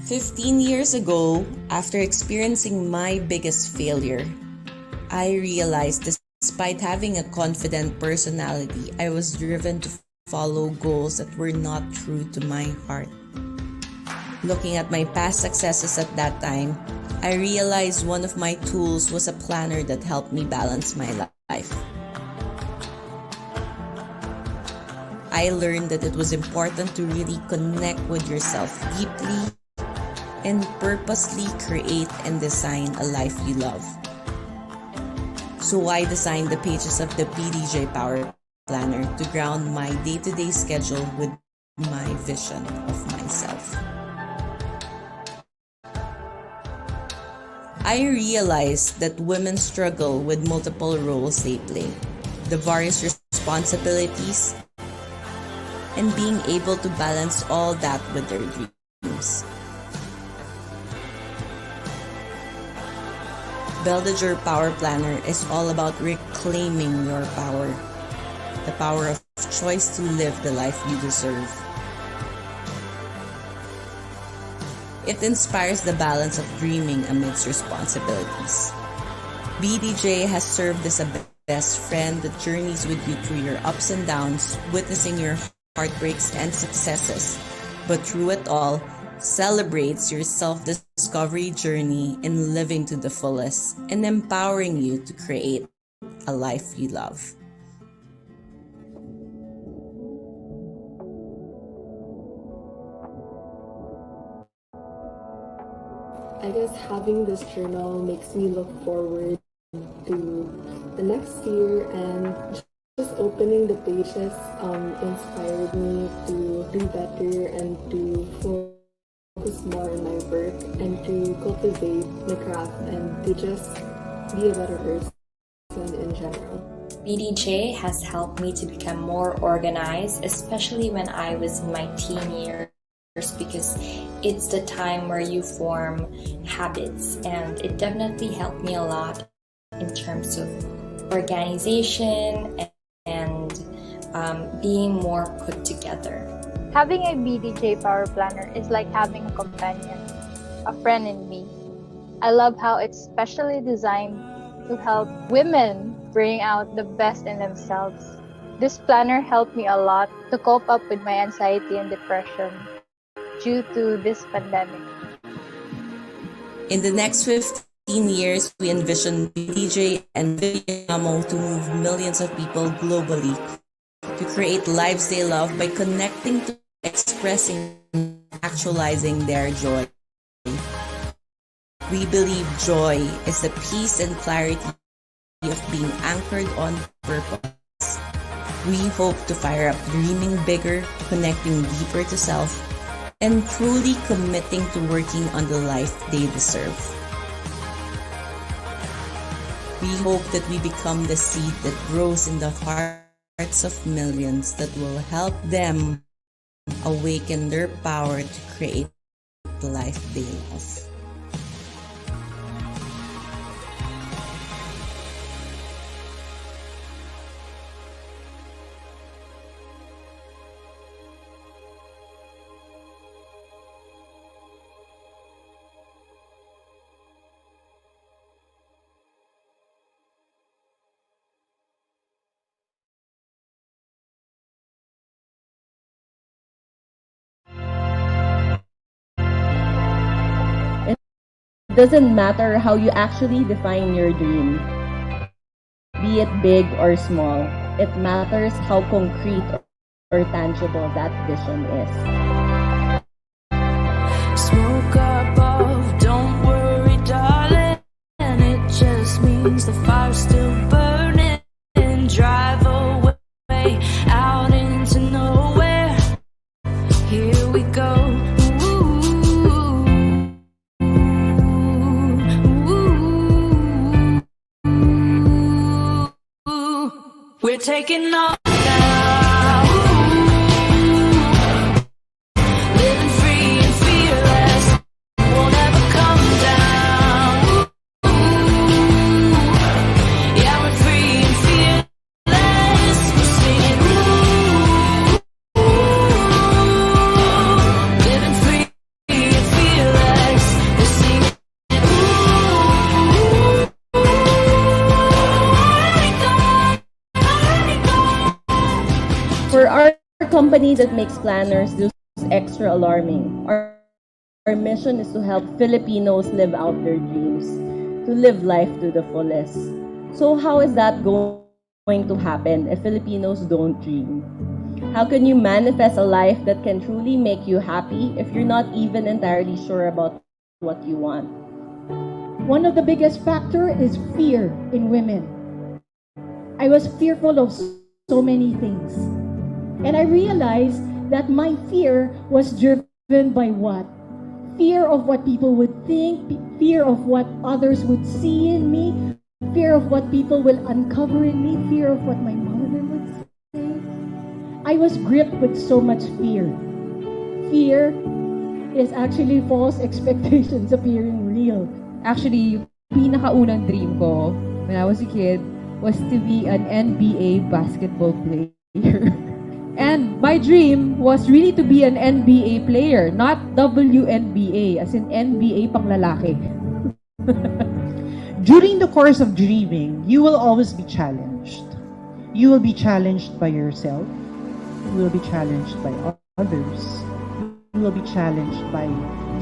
15 years ago, after experiencing my biggest failure, I realized despite having a confident personality, I was driven to follow goals that were not true to my heart. Looking at my past successes at that time, I realized one of my tools was a planner that helped me balance my life. I learned that it was important to really connect with yourself deeply and purposely create and design a life you love. So I designed the pages of the PDJ Power Planner to ground my day-to-day schedule with my vision of myself. I realized that women struggle with multiple roles they play, the various responsibilities, and being able to balance all that with their dreams. Beldager Power Planner is all about reclaiming your power, the power of choice to live the life you deserve. It inspires the balance of dreaming amidst responsibilities. BDJ has served as a best friend that journeys with you through your ups and downs, witnessing your heartbreaks and successes, but through it all, celebrates your self-discovery journey in living to the fullest and empowering you to create a life you love. I guess having this journal makes me look forward to the next year, and just opening the pages inspired me to do better and to focus more on my work and to cultivate my craft and to just be a better person in general. BDJ has helped me to become more organized, especially when I was in my teen years, because it's the time where you form habits, and it definitely helped me a lot in terms of organization and being more put together. Having a BDJ Power Planner is like having a companion, a friend in me. I love how it's specially designed to help women bring out the best in themselves. This planner helped me a lot to cope up with my anxiety and depression due to this pandemic. In the next 15 years, we envision BDJ and Villamo to move millions of people globally to create lives they love by connecting to expressing, actualizing their joy. We believe joy is the peace and clarity of being anchored on purpose. We hope to fire up dreaming bigger, connecting deeper to self, and truly committing to working on the life they deserve. We hope that we become the seed that grows in the hearts of millions that will help them awaken their power to create the life they love. It doesn't matter how you actually define your dream, be it big or small. It matters how concrete or tangible that vision is. Smoke above, don't worry, darling. It just means the fire's still burning. Drive away out into nowhere. Here we go. We're taking off now. Living free and fearless. Won't ever come down. Yeah, we're free and fearless. We're singing. Living free and fearless. company that makes planners do extra alarming. Our mission is to help Filipinos live out their dreams, to live life to the fullest. So how is that going to happen if Filipinos don't dream? How can you manifest a life that can truly make you happy if you're not even entirely sure about what you want? One of the biggest factor is fear in women. I was fearful of so many things. And I realized that my fear was driven by what? Fear of what people would think, fear of what others would see in me, fear of what people will uncover in me, fear of what my mother would say. I was gripped with so much fear. Fear is actually false expectations appearing real. Actually, yung pinakaunang dream ko when I was a kid was to be an NBA basketball player. And my dream was really to be an NBA player, not WNBA, as in NBA pang lalaki. During the course of dreaming, you will always be challenged. You will be challenged by yourself. You will be challenged by others. You will be challenged by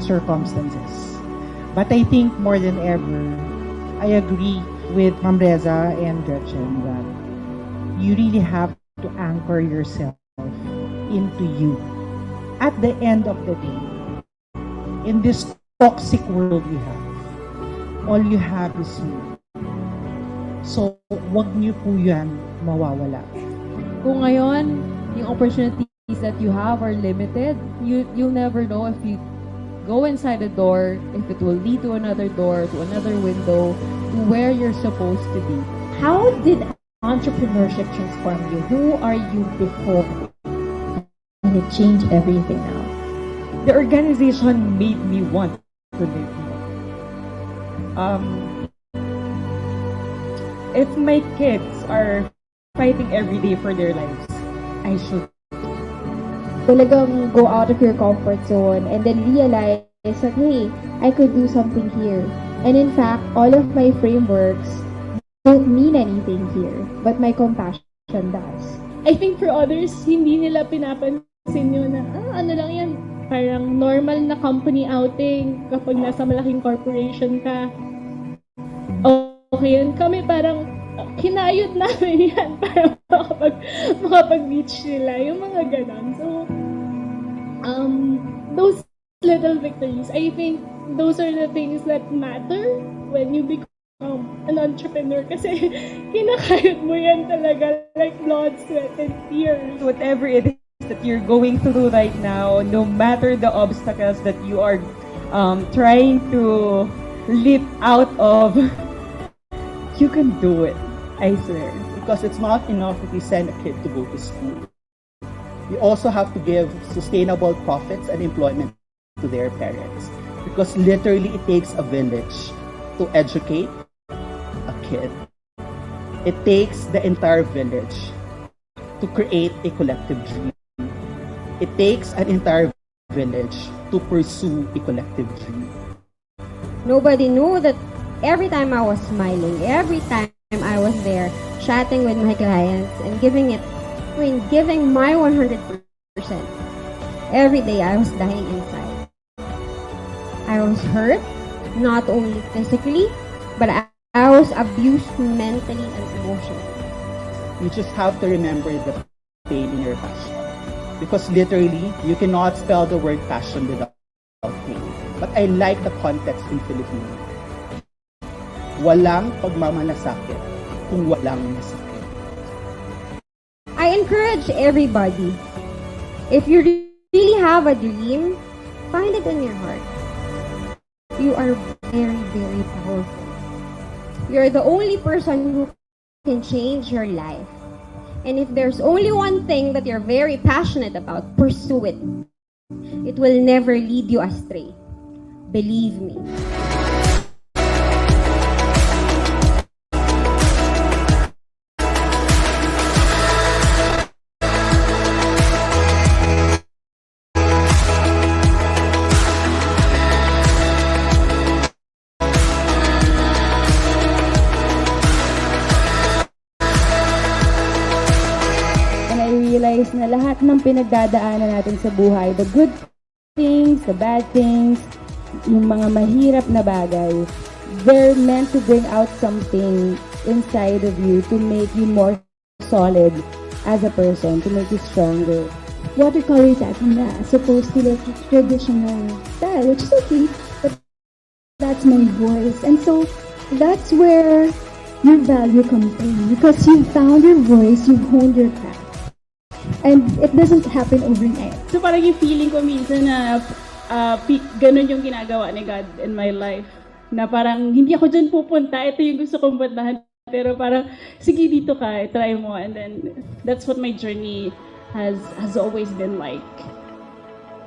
circumstances. But I think more than ever, I agree with Ma'am Reza and Gretchen that you really have to anchor yourself into you. At the end of the day, in this toxic world we have, all you have is you. So, wag niyo po yan mawawala. Kung ngayon, yung opportunities that you have are limited, you'll never know if you go inside a door, if it will lead to another door, to another window, to where you're supposed to be. How did entrepreneurship transform you? Who are you before? And it changed everything now. The organization made me want to live more. If my kids are fighting every day for their lives, I should. Talagang go out of your comfort zone and then realize that, hey, I could do something here. And in fact, all of my frameworks don't mean anything here, but my compassion does. I think for others, hindi nila pinapansin yun na, ano lang yan, parang normal na company outing kapag nasa malaking corporation ka. Okay yun. Kami parang kinayod namin yan para makapag-reach nila. Yung mga ganon. So, those little victories, I think those are the things that matter when you become an entrepreneur kasi kinakayod mo yan talaga like blood, sweat, and tears. Whatever it is that you're going through right now, no matter the obstacles that you are trying to leap out of, you can do it. I swear. Because it's not enough if you send a kid to go to school. You also have to give sustainable profits and employment to their parents. Because literally it takes a village to educate a kid. It takes the entire village to create a collective dream. It takes an entire village to pursue a collective dream. Nobody knew that every time I was smiling, every time I was there chatting with my clients and giving my 100%. Every day I was dying inside. I was hurt, not only physically, but I was abused mentally and emotionally. You just have to remember the pain in your passion. Because literally, you cannot spell the word passion without pain. But I like the context in Philippine. Walang pagmamalasakit kung walang masakit. I encourage everybody, if you really have a dream, find it in your heart. You are very, very powerful. You're the only person who can change your life. And if there's only one thing that you're very passionate about, pursue it. It will never lead you astray. Believe me. realize na lahat ng pinagdadaanan natin sa buhay, the good things, the bad things, yung mga mahirap na bagay, they're meant to bring out something inside of you to make you more solid as a person, to make you stronger. Watercolor tattoo na, supposed to look traditional style, which is okay, but that's my voice. And so, that's where your value comes in. Because you found your voice, you honed your craft. And it doesn't happen overnight. So parang yung feeling ko minsan na ganun yung ginagawa ni God in my life. Na parang hindi ako dyan pupunta, ito yung gusto kong bandahan. Pero parang, sige dito ka, try mo. And then, that's what my journey has always been like.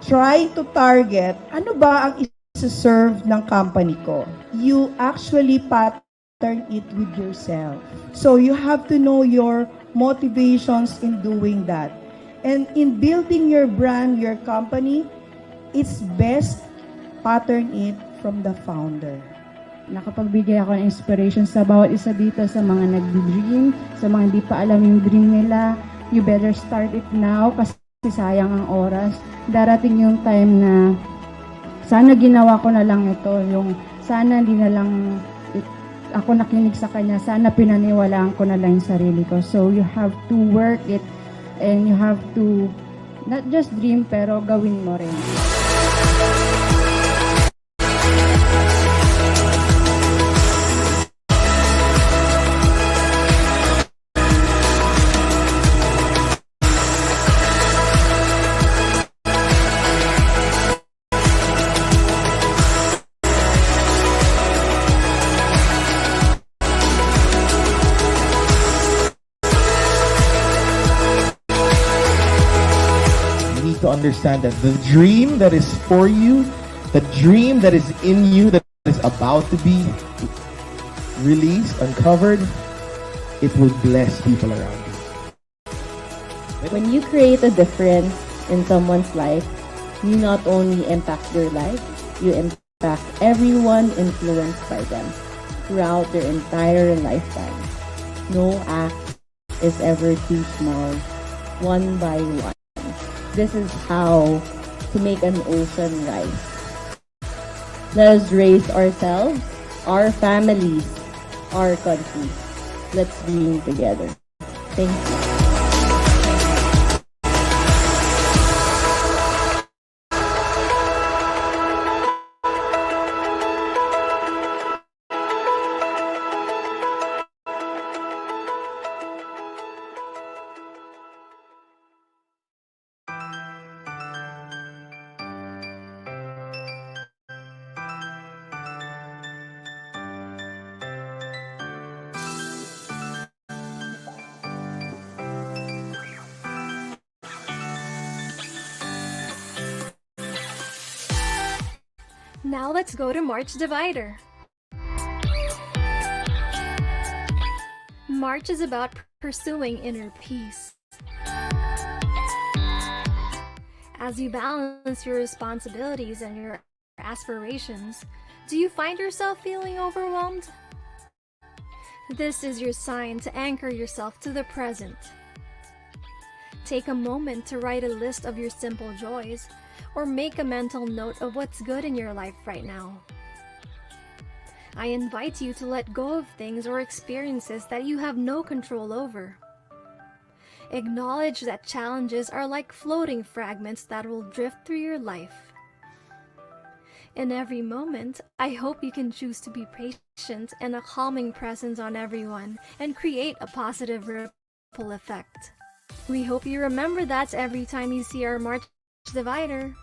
Try to target, ano ba ang isa-serve ng company ko? You actually pattern it with yourself. So you have to know your motivations in doing that. And in building your brand, your company, it's best pattern it from the founder. Nakapagbigay ako ng inspiration sa bawat isa dito, sa mga nagdi-dream, sa mga hindi pa alam yung dream nila. You better start it now kasi sayang ang oras. Darating yung time na sana ginawa ko na lang ito, yung sana hindi na lang ako nakinig sa kanya, sana pinaniwalaan ko na lang yung sarili ko. So you have to work it and you have to not just dream pero gawin mo rin. To understand that the dream that is for you, the dream that is in you, that is about to be released, uncovered, it will bless people around you. When you create a difference in someone's life, you not only impact their life, you impact everyone influenced by them throughout their entire lifetime. No act is ever too small, one by one. This is how to make an ocean rise. Let us raise ourselves, our families, our country. Let's dream together. Thank you. Now let's go to March Divider. March is about pursuing inner peace. As you balance your responsibilities and your aspirations, do you find yourself feeling overwhelmed? This is your sign to anchor yourself to the present. Take a moment to write a list of your simple joys, or make a mental note of what's good in your life right now. I invite you to let go of things or experiences that you have no control over. Acknowledge that challenges are like floating fragments that will drift through your life. In every moment, I hope you can choose to be patient and a calming presence on everyone and create a positive ripple effect. We hope you remember that every time you see our March Divider.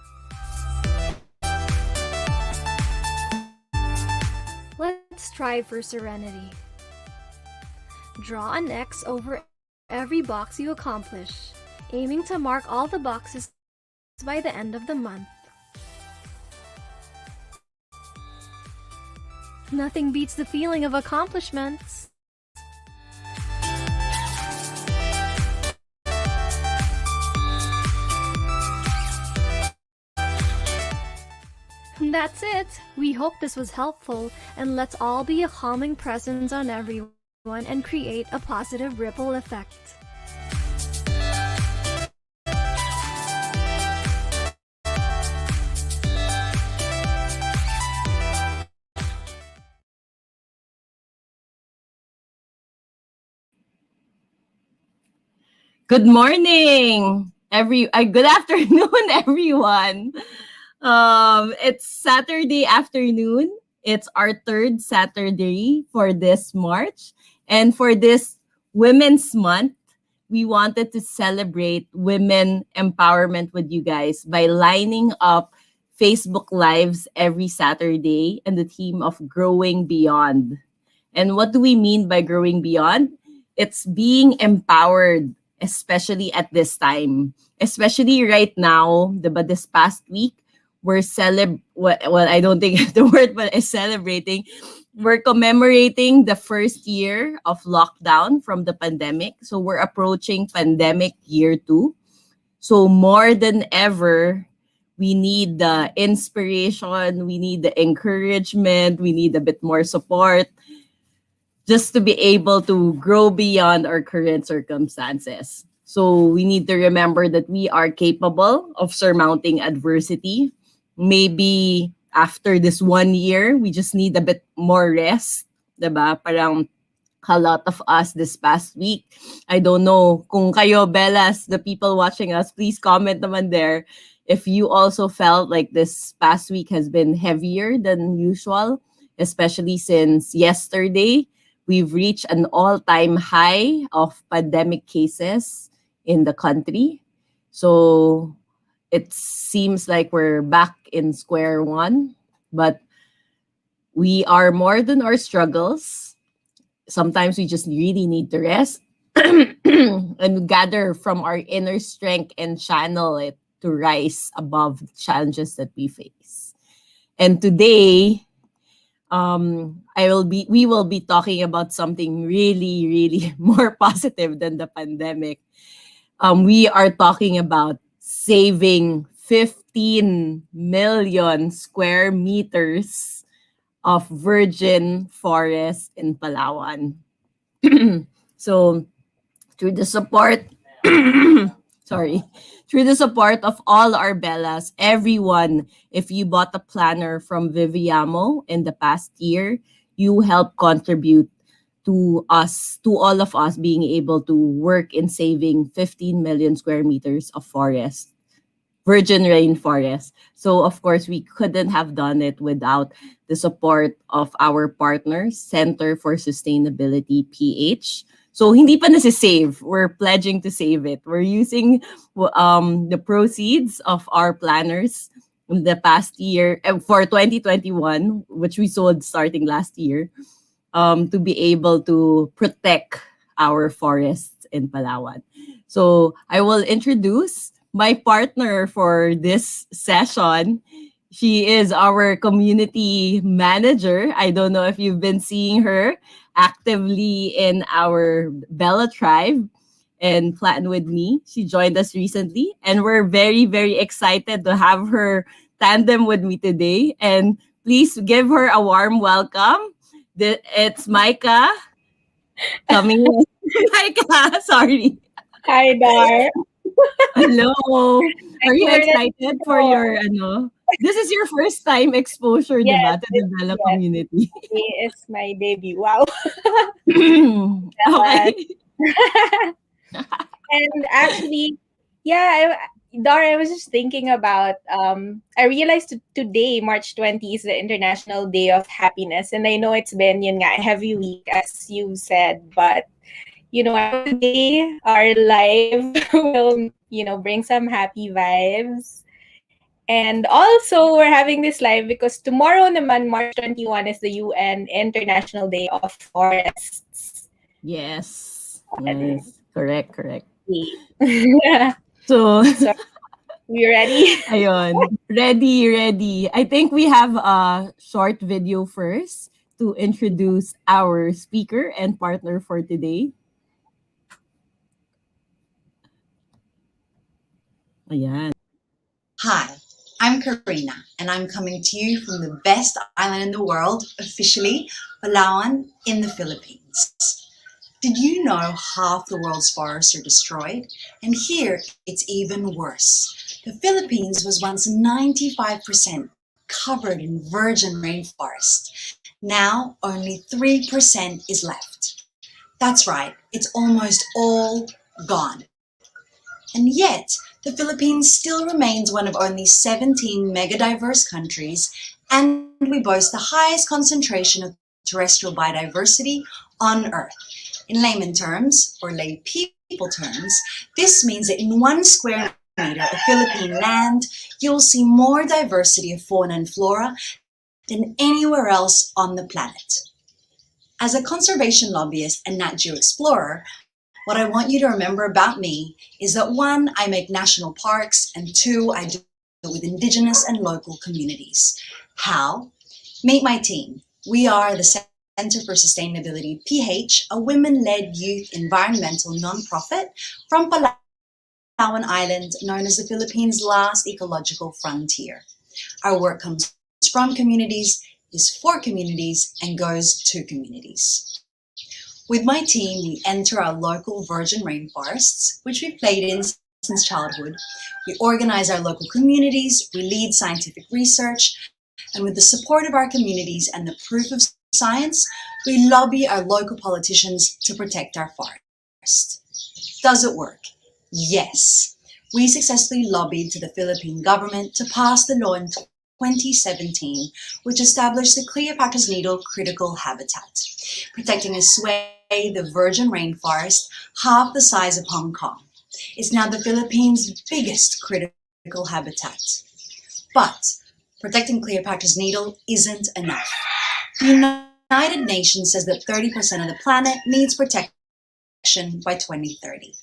Let's strive for serenity. Draw an X over every box you accomplish, aiming to mark all the boxes by the end of the month. Nothing beats the feeling of accomplishments. That's it. We hope this was helpful, and let's all be a calming presence on everyone and create a positive ripple effect. Good morning, good afternoon, everyone. It's Saturday afternoon. It's our third Saturday for this March, and for this Women's Month, we wanted to celebrate women empowerment with you guys by lining up Facebook Lives every Saturday and the theme of Growing Beyond. And what do we mean by growing beyond? It's being empowered, especially at this time. Especially right now, but this past week, we're well, I don't think the word but is celebrating. We're commemorating the first year of lockdown from the pandemic. So we're approaching pandemic year 2. So more than ever, we need the inspiration, we need the encouragement, we need a bit more support just to be able to grow beyond our current circumstances. So we need to remember that we are capable of surmounting adversity. Maybe after this 1 year, we just need a bit more rest, 'di ba? Parang a lot of us this past week. I don't know kung kayo, Bellas, the people watching us, please comment naman there if you also felt like this past week has been heavier than usual, especially since yesterday we've reached an all-time high of pandemic cases in the country. So it seems like we're back in square one, but we are more than our struggles. Sometimes we just really need to rest and gather from our inner strength and channel it to rise above the challenges that we face. And today, we will be talking about something really, really more positive than the pandemic. We are talking about saving 15 million square meters of virgin forest in Palawan. So through the support sorry, through the support of all our Bellas, everyone, if you bought a planner from Viviamo in the past year, you help contribute to all of us being able to work in saving 15 million square meters of forest, virgin rainforest. So of course, we couldn't have done it without the support of our partners, Center for Sustainability, PH. So hindi pa nasi-save. We're pledging to save it. We're using the proceeds of our planners in the past year for 2021, which we sold starting last year, to be able to protect our forests in Palawan. So I will introduce my partner for this session. She is our community manager. I don't know if you've been seeing her actively in our Bella tribe and plan with me. She joined us recently, and we're very, very excited to have her tandem with me today. And please give her a warm welcome. It's Micah coming in. Micah, sorry. Hi, Dar. Hello. Are you Thank you for excited for your This is your first time exposure, Yes, diba, to the Bella yes. community. It's my debut. Wow. Okay. And actually, yeah, Dara, I was just thinking about, I realized today, March 20, is the International Day of Happiness. And I know it's been yun nga, a heavy week, as you said, but, today our live will, bring some happy vibes. And also, we're having this live because tomorrow naman, March 21, is the UN International Day of Forests. Yes. Yes. Correct. So, So, we ready? ayun. Ready. I think we have a short video first to introduce our speaker and partner for today. Ayan. Hi, I'm Karina, and I'm coming to you from the best island in the world, officially, Palawan in the Philippines. Did you know half the world's forests are destroyed? And here, it's even worse. The Philippines was once 95% covered in virgin rainforest. Now, only 3% is left. That's right, it's almost all gone. And yet, the Philippines still remains one of only 17 megadiverse countries, and we boast the highest concentration of terrestrial biodiversity on Earth. In layman terms, or lay people terms, this means that in 1 square meter of Philippine land, you will see more diversity of fauna and flora than anywhere else on the planet. As a conservation lobbyist and Nat Geo explorer, what I want you to remember about me is that 1, I make national parks, and 2, I do it with Indigenous and local communities. How? Meet my team. We are the Center for Sustainability PH, a women-led youth environmental nonprofit from Palawan Island, known as the Philippines' last ecological frontier. Our work comes from communities, is for communities, and goes to communities. With my team, we enter our local virgin rainforests, which we've played in since childhood. We organize our local communities, we lead scientific research, and with the support of our communities and the proof of science, we lobby our local politicians to protect our forest. Does it work? Yes. We successfully lobbied to the Philippine government to pass the law in 2017, which established the Cleopatra's Needle critical habitat, protecting a sway the virgin rainforest, half the size of Hong Kong. It's now the Philippines' biggest critical habitat. But protecting Cleopatra's Needle isn't enough. The United Nations says that 30% of the planet needs protection by 2030.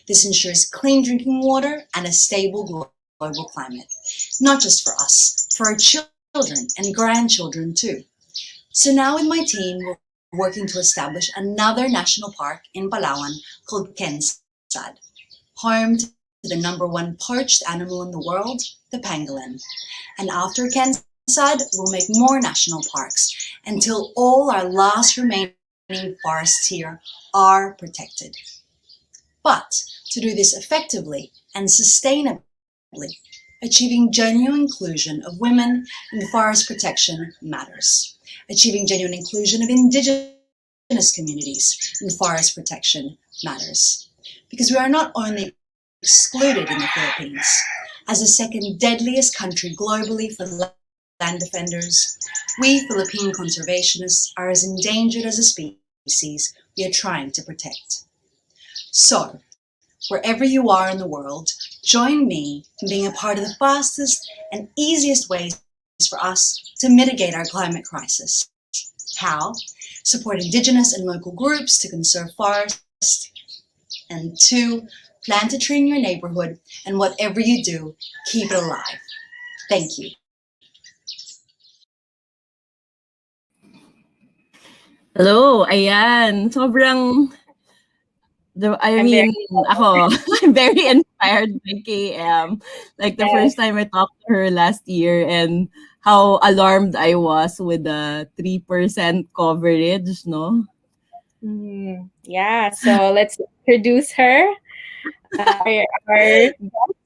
This ensures clean drinking water and a stable global climate, not just for us, for our children and grandchildren too. So now with my team, we're working to establish another national park in Palawan called Kensad, home to the #1 poached animal in the world, the pangolin. And after Kensad, we'll make more national parks until all our last remaining forests here are protected. But to do this effectively and sustainably, achieving genuine inclusion of women in forest protection matters. Achieving genuine inclusion of Indigenous communities in forest protection matters. Because we are not only excluded in the Philippines, as the second deadliest country globally for land defenders, we Philippine conservationists are as endangered as a species we are trying to protect. So, wherever you are in the world, join me in being a part of the fastest and easiest ways for us to mitigate our climate crisis. How? Support Indigenous and local groups to conserve forests. And 2, plant a tree in your neighborhood, and whatever you do, keep it alive. Thank you. Hello, ayan. I mean, ako, I'm very inspired by KM. Like the first time I talked to her last year and how alarmed I was with the 3% coverage, no? Yeah, so let's introduce her. Our guest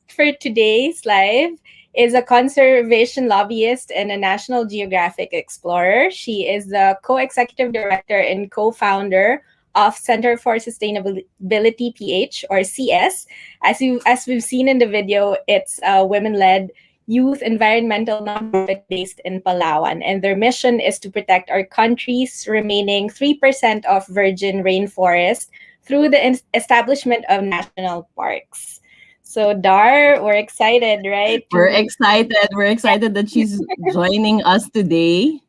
for today's live is a conservation lobbyist and a National Geographic explorer. She is the co-executive director and co-founder of Center for Sustainability PH, or CS. As we've seen in the video, it's a women-led youth environmental nonprofit based in Palawan, and their mission is to protect our country's remaining 3% of virgin rainforest through the establishment of national parks. So Dar, we're excited, right? We're excited. We're excited that she's joining us today.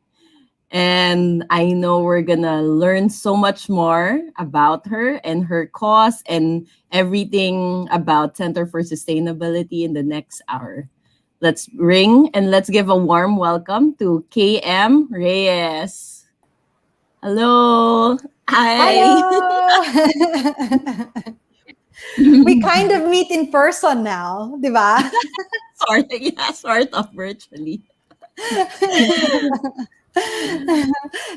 And I know we're gonna learn so much more about her and her cause and everything about Center for Sustainability in the next hour. Let's ring and let's give a warm welcome to KM Reyes. Hello. Hi. Hello! We kind of meet in person now, di ba? Sort of virtually.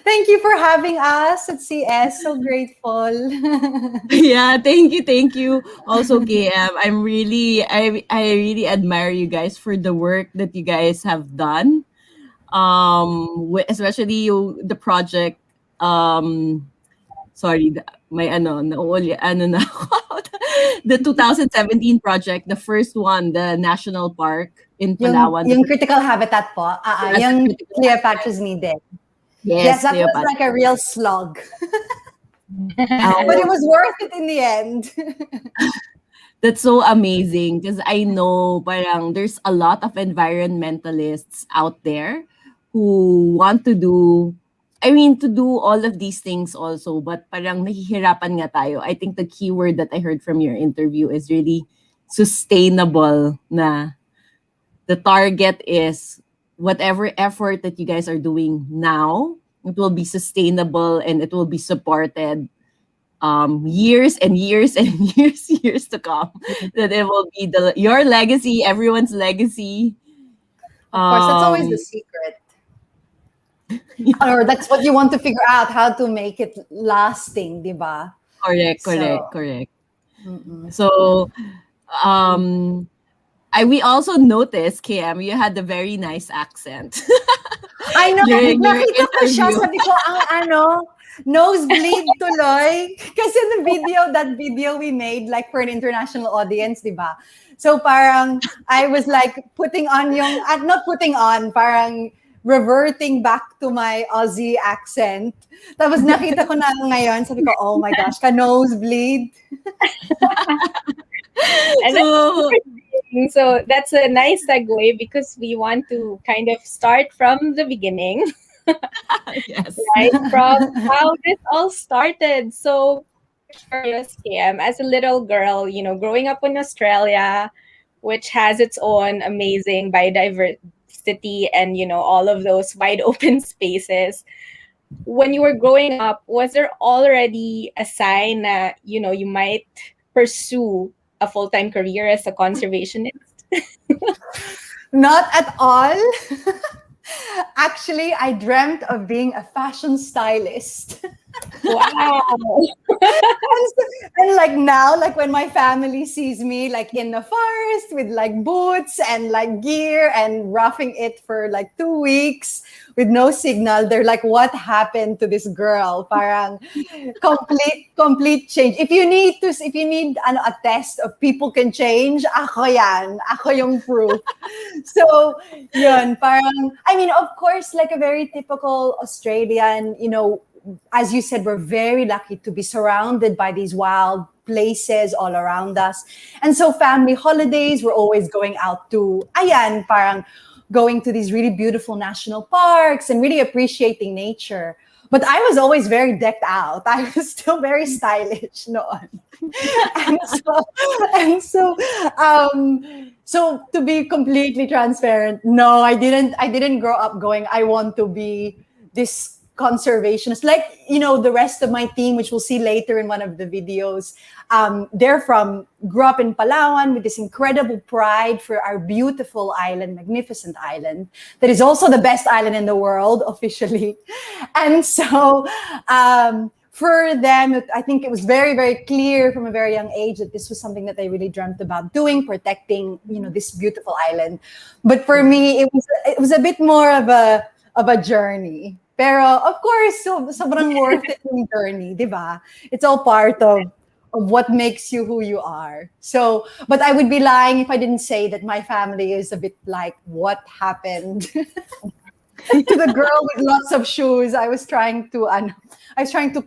Thank you for having us at CS. So grateful. Yeah, thank you. Also, KM, I really admire you guys for the work that you guys have done. Especially the project sorry, may na ako. The 2017 project, the first one, the national park in Palawan. Yung critical habitat po. Yes, the Yung critical Cleopatra's Needed. Yes, Yes, that was Cleopatra. like a real slog. But Oh, it was worth it in the end. that's so amazing because I know parang there's a lot of environmentalists out there who want to do to do all of these things also, but parang nahihirapan nga tayo. I think the keyword that I heard from your interview is really sustainable na the target is whatever effort that you guys are doing now, it will be sustainable and it will be supported years and years and years to come. That it will be your legacy, everyone's legacy. Of course, that's always the secret. Or that's what you want to figure out, how to make it lasting, di ba? Correct. So, we also noticed, KM, you had a very nice accent. I know, during your nakita ko siya, interview. sabi ko, nosebleed tuloy. Kasi that video we made, like for an international audience, di ba? So parang, I was like not putting on, parang reverting back to my Aussie accent. Tapos nakita ko na ngayon, sabi ko, oh my gosh, nosebleed. And so that's a nice segue because we want to kind of start from the beginning. Yes. Right? From how this all started. So curious, KM, as a little girl, growing up in Australia, which has its own amazing biodiversity and, all of those wide open spaces. When you were growing up, was there already a sign that, you might pursue a full-time career as a conservationist? Not at all. Actually, I dreamt of being a fashion stylist. Wow. and like now, like when my family sees me like in the forest with like boots and like gear and roughing it for like 2 weeks with no signal, they're like, what happened to this girl? Parang complete change. If you need a test of people can change, ako yan. Ako yung proof. So, yun, parang, of course, like a very typical Australian, as you said, we're very lucky to be surrounded by these wild places all around us. And so family holidays, we're always going out to, parang going to these really beautiful national parks and really appreciating nature. But I was always very decked out. I was still very stylish noon. So to be completely transparent, no, I didn't grow up going, I want to be this conservationist, like the rest of my team, which we'll see later in one of the videos. Grew up in Palawan with this incredible pride for our beautiful island, magnificent island, that is also the best island in the world officially. And so for them, I think it was very, very clear from a very young age that this was something that they really dreamt about doing, protecting, this beautiful island. But for me, it was a bit more of a journey. Pero of course, sobrang worth it yung journey, di ba? It's all part of what makes you who you are. So, but I would be lying if I didn't say that my family is a bit like, what happened to the girl with lots of shoes? I was trying to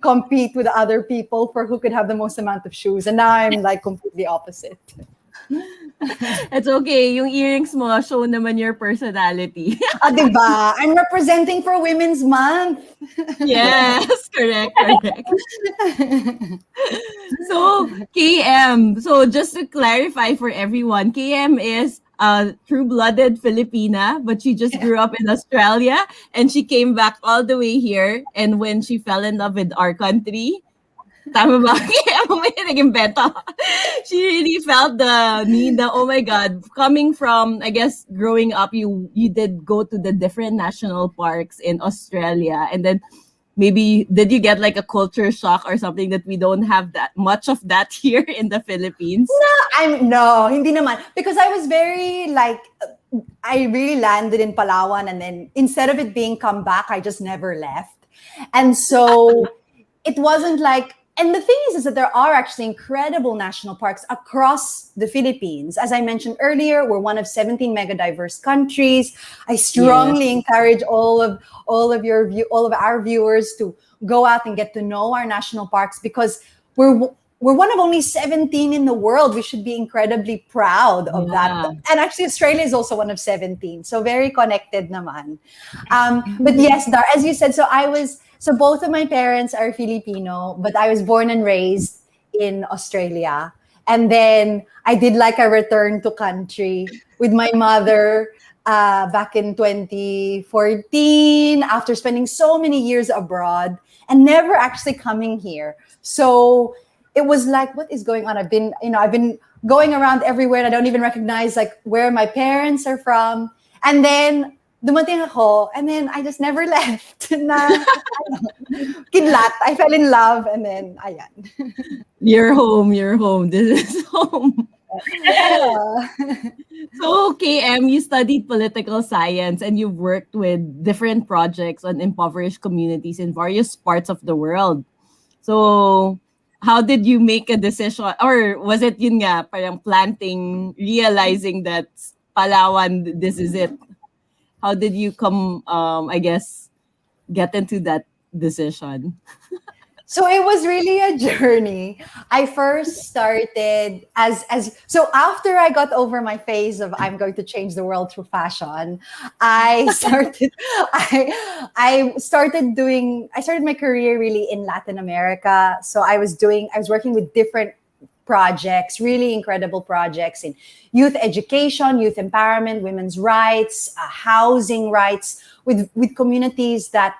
compete with other people for who could have the most amount of shoes, and now I'm like completely opposite. It's okay. Yung earrings mo, show naman your personality. Diba? I'm representing for Women's Month. Yes, correct. So, KM. So, just to clarify for everyone, KM is a true-blooded Filipina, but she just grew up in Australia and she came back all the way here. And when she fell in love with our country, tama ba? She really felt the need that, oh my God, coming from, I guess, growing up, you did go to the different national parks in Australia. And then maybe, did you get like a culture shock or something that we don't have that much of that here in the Philippines? No, hindi naman. Because I was very I really landed in Palawan, and then instead of it being come back, I just never left. And so it wasn't like, and the thing is that there are actually incredible national parks across the Philippines. As I mentioned earlier, we're one of 17 mega diverse countries. I strongly encourage all of our viewers to go out and get to know our national parks, because we're one of only 17 in the world. We should be incredibly proud of that. And actually, Australia is also one of 17. So very connected naman. But yes, Dar, as you said, so both of my parents are Filipino, but I was born and raised in Australia. And then I did like a return to country with my mother back in 2014 after spending so many years abroad and never actually coming here. So it was like, what is going on? I've been going around everywhere and I don't even recognize like where my parents are from. And then dumating ako, and then I just never left. Kidlat. I fell in love, and then ayan. You're home. This is home. So, KM, you studied political science and you've worked with different projects on impoverished communities in various parts of the world. So, how did you make a decision? Or was it yun nga, parang planting, realizing that Palawan, this is it? How did you come, get into that decision? So it was really a journey. I first started so after I got over my phase of I'm going to change the world through fashion, I started my career really in Latin America. So I was working with different projects, really incredible projects in youth education, youth empowerment, women's rights, housing rights with communities that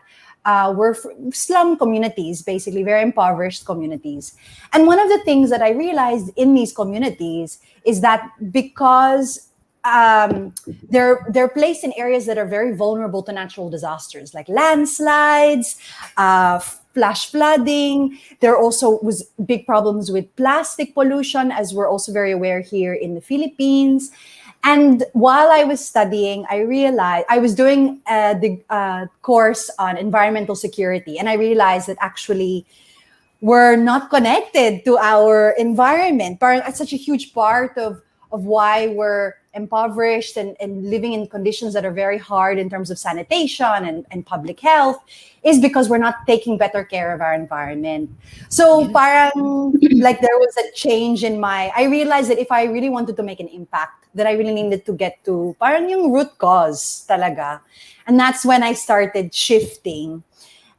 were slum communities, basically very impoverished communities. And one of the things that I realized in these communities is that because they're placed in areas that are very vulnerable to natural disasters like landslides, flash flooding. There also was big problems with plastic pollution, as we're also very aware here in the Philippines. And while I was studying, I realized I was doing the course on environmental security, and I realized that actually we're not connected to our environment. It's such a huge part of why we're impoverished and living in conditions that are very hard in terms of sanitation and public health is because we're not taking better care of our environment. So parang like there was a change I realized that if I really wanted to make an impact, that I really needed to get to parang yung root cause talaga. And that's when I started shifting.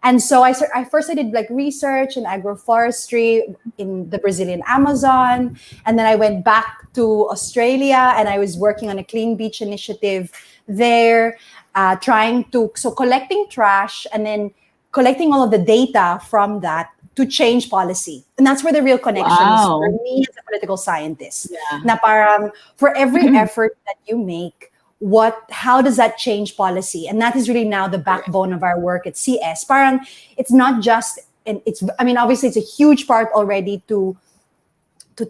And so I did like research in agroforestry in the Brazilian Amazon. And then I went back to Australia and I was working on a clean beach initiative there, collecting trash and then collecting all of the data from that to change policy. And that's where the real connection is for me as a political scientist. Na parang for every effort that you make, how does that change policy? And that is really now the backbone of our work at CS. Parang it's not just, obviously it's a huge part already to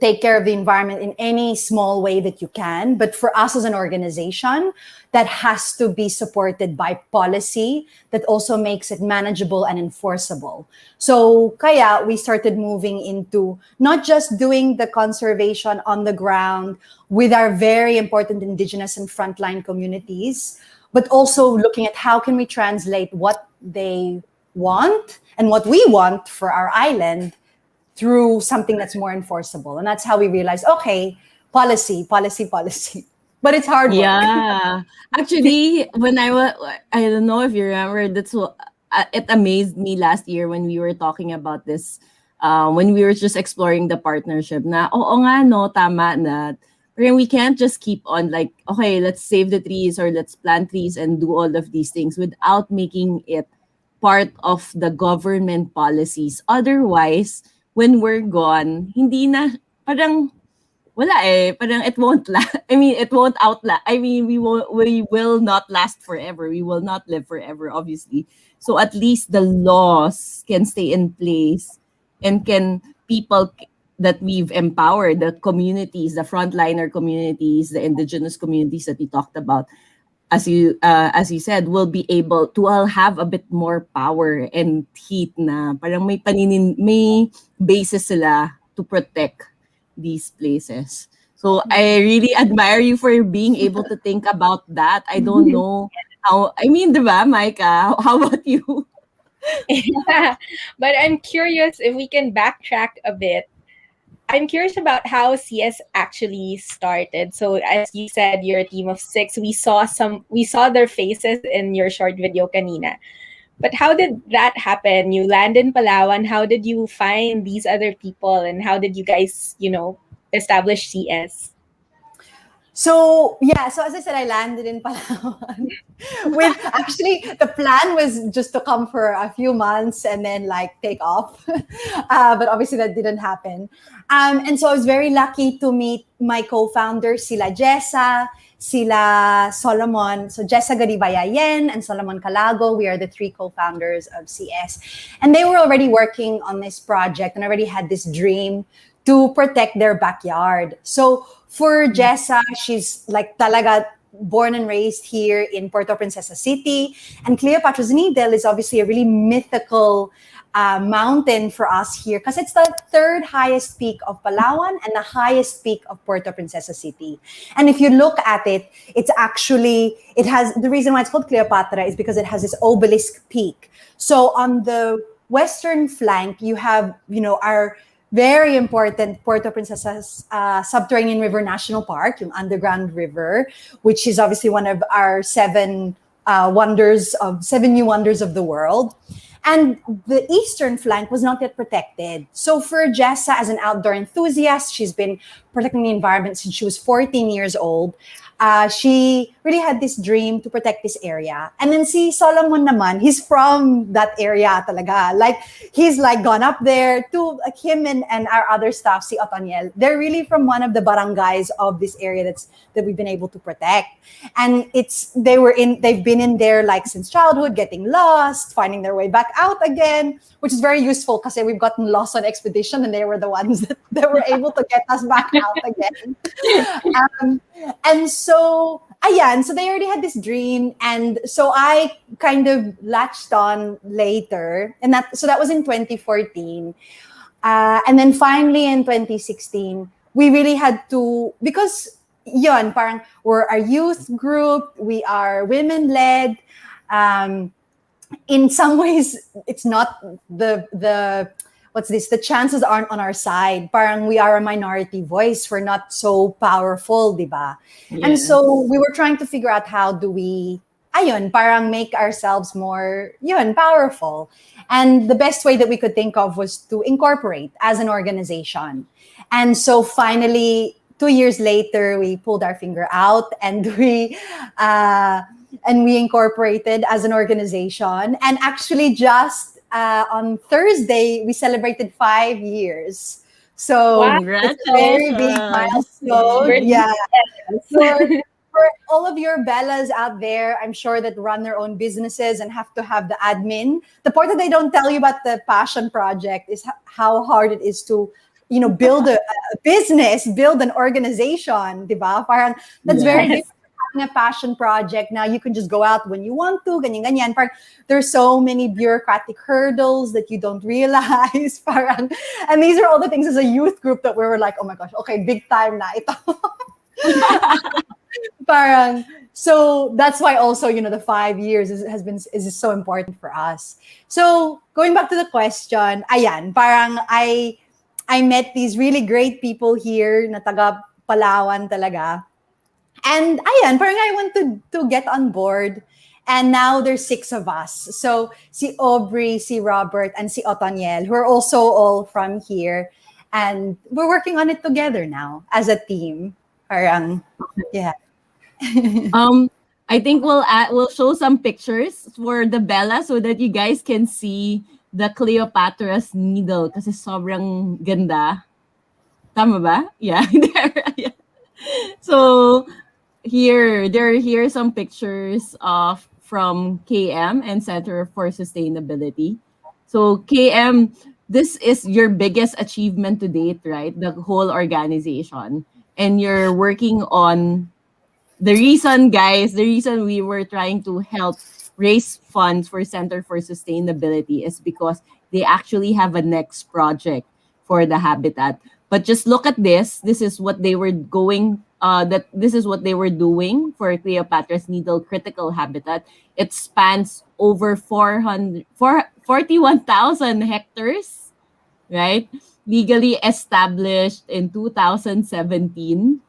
take care of the environment in any small way that you can. But for us as an organization, that has to be supported by policy that also makes it manageable and enforceable. So kaya we started moving into not just doing the conservation on the ground with our very important indigenous and frontline communities, but also looking at how can we translate what they want and what we want for our island through something that's more enforceable. And that's how we realized, okay, policy. But it's hard work. Yeah. Actually, when I don't know if you remember, that's what it amazed me last year when we were talking about this, when we were just exploring the partnership na, oo nga no, tama na. But we can't just keep on like, okay, let's save the trees or let's plant trees and do all of these things without making it part of the government policies. Otherwise, when we're gone, hindi na, parang, wala parang it won't last. It won't outlast. We will not last forever. We will not live forever, obviously. So at least the laws can stay in place and people that we've empowered, the communities, the frontliner communities, the indigenous communities that we talked about, as you said, will be able to have a bit more power and heat na parang may basis sila to protect these places. So I really admire you for being able to think about that. I don't know how, I mean, diba, Micah? How about you? Yeah. But I'm curious if we can backtrack a bit. I'm curious about how CS actually started. So as you said, you're a team of 6. We saw their faces in your short video kanina. But how did that happen? You land in Palawan. How did you find these other people, and how did you guys, establish CS? So yeah, so as I said, I landed in Palawan. With actually, the plan was just to come for a few months and then like take off, but obviously that didn't happen. And so I was very lucky to meet my co-founders, sila Jessa, sila Solomon. So Jessa Garibayayen and Solomon Calago, we are the 3 co-founders of CS, and they were already working on this project and already had this dream to protect their backyard. So for Jessa, she's like talaga born and raised here in Puerto Princesa City. And Cleopatra's Needle is obviously a really mythical mountain for us here because it's the 3rd highest peak of Palawan and the highest peak of Puerto Princesa City. And if you look at it, it has, the reason why it's called Cleopatra is because it has this obelisk peak. So on the western flank, you have, our very important Puerto Princesa's Subterranean River National Park, yung underground river, which is obviously one of our 7 new wonders of the world. And the eastern flank was not yet protected. So for Jessa, as an outdoor enthusiast, she's been protecting the environment since she was 14 years old. She really had this dream to protect this area. And then si Solomon naman, he's from that area talaga. Like, he's like gone up there to like him and our other staff, si Otoniel. They're really from one of the barangays of this area that we've been able to protect. And they've been in there like since childhood, getting lost, finding their way back out again, which is very useful because we've gotten lost on expedition and they were the ones that were able to get us back out again. And so they already had this dream, and so I kind of latched on later, and that was in 2014, and then finally in 2016 we really had to, because parang we're a youth group, we are women led. In some ways, it's not the chances aren't on our side. Parang we are a minority voice. We're not so powerful, diba? Yes. And so we were trying to figure out how do we, parang make ourselves more, powerful. And the best way that we could think of was to incorporate as an organization. And so finally, 2 years later, we pulled our finger out and we incorporated as an organization. And actually just on Thursday, we celebrated 5 years. So Wow. it's a very big milestone. Yeah. For all of your Bellas out there, I'm sure that run their own businesses and have to have the admin. The part that they don't tell you about the passion project is how hard it is to, build a business, build an organization, diba? Parang that's very different. A passion project. Now you can just go out when you want to, ganyan. Parang there's so many bureaucratic hurdles that you don't realize. Parang, and these are all the things as a youth group that we were like, oh my gosh, okay, big time na ito. Parang, so that's why also, the 5 years is so important for us. So going back to the question, parang I met these really great people here na taga Palawan talaga. And parang I want to get on board. And now there's 6 of us. So si Aubrey, si Robert, and si Otoniel, who are also all from here. And we're working on it together now as a team. Parang, yeah. I think we'll show some pictures for the Bella so that you guys can see the Cleopatra's Needle kasi sobrang ganda. Tama ba? Yeah. Yeah. So here are some pictures from KM and Center for Sustainability. So KM, this is your biggest achievement to date, right? The whole organization, and you're working on the reason, guys, the reason we were trying to help raise funds for Center for Sustainability is because they actually have a next project for the habitat. But just look at this. This is what they were going. This is what they were doing for Cleopatra's Needle critical habitat. It spans over 41,000 hectares, right? Legally established in 2017,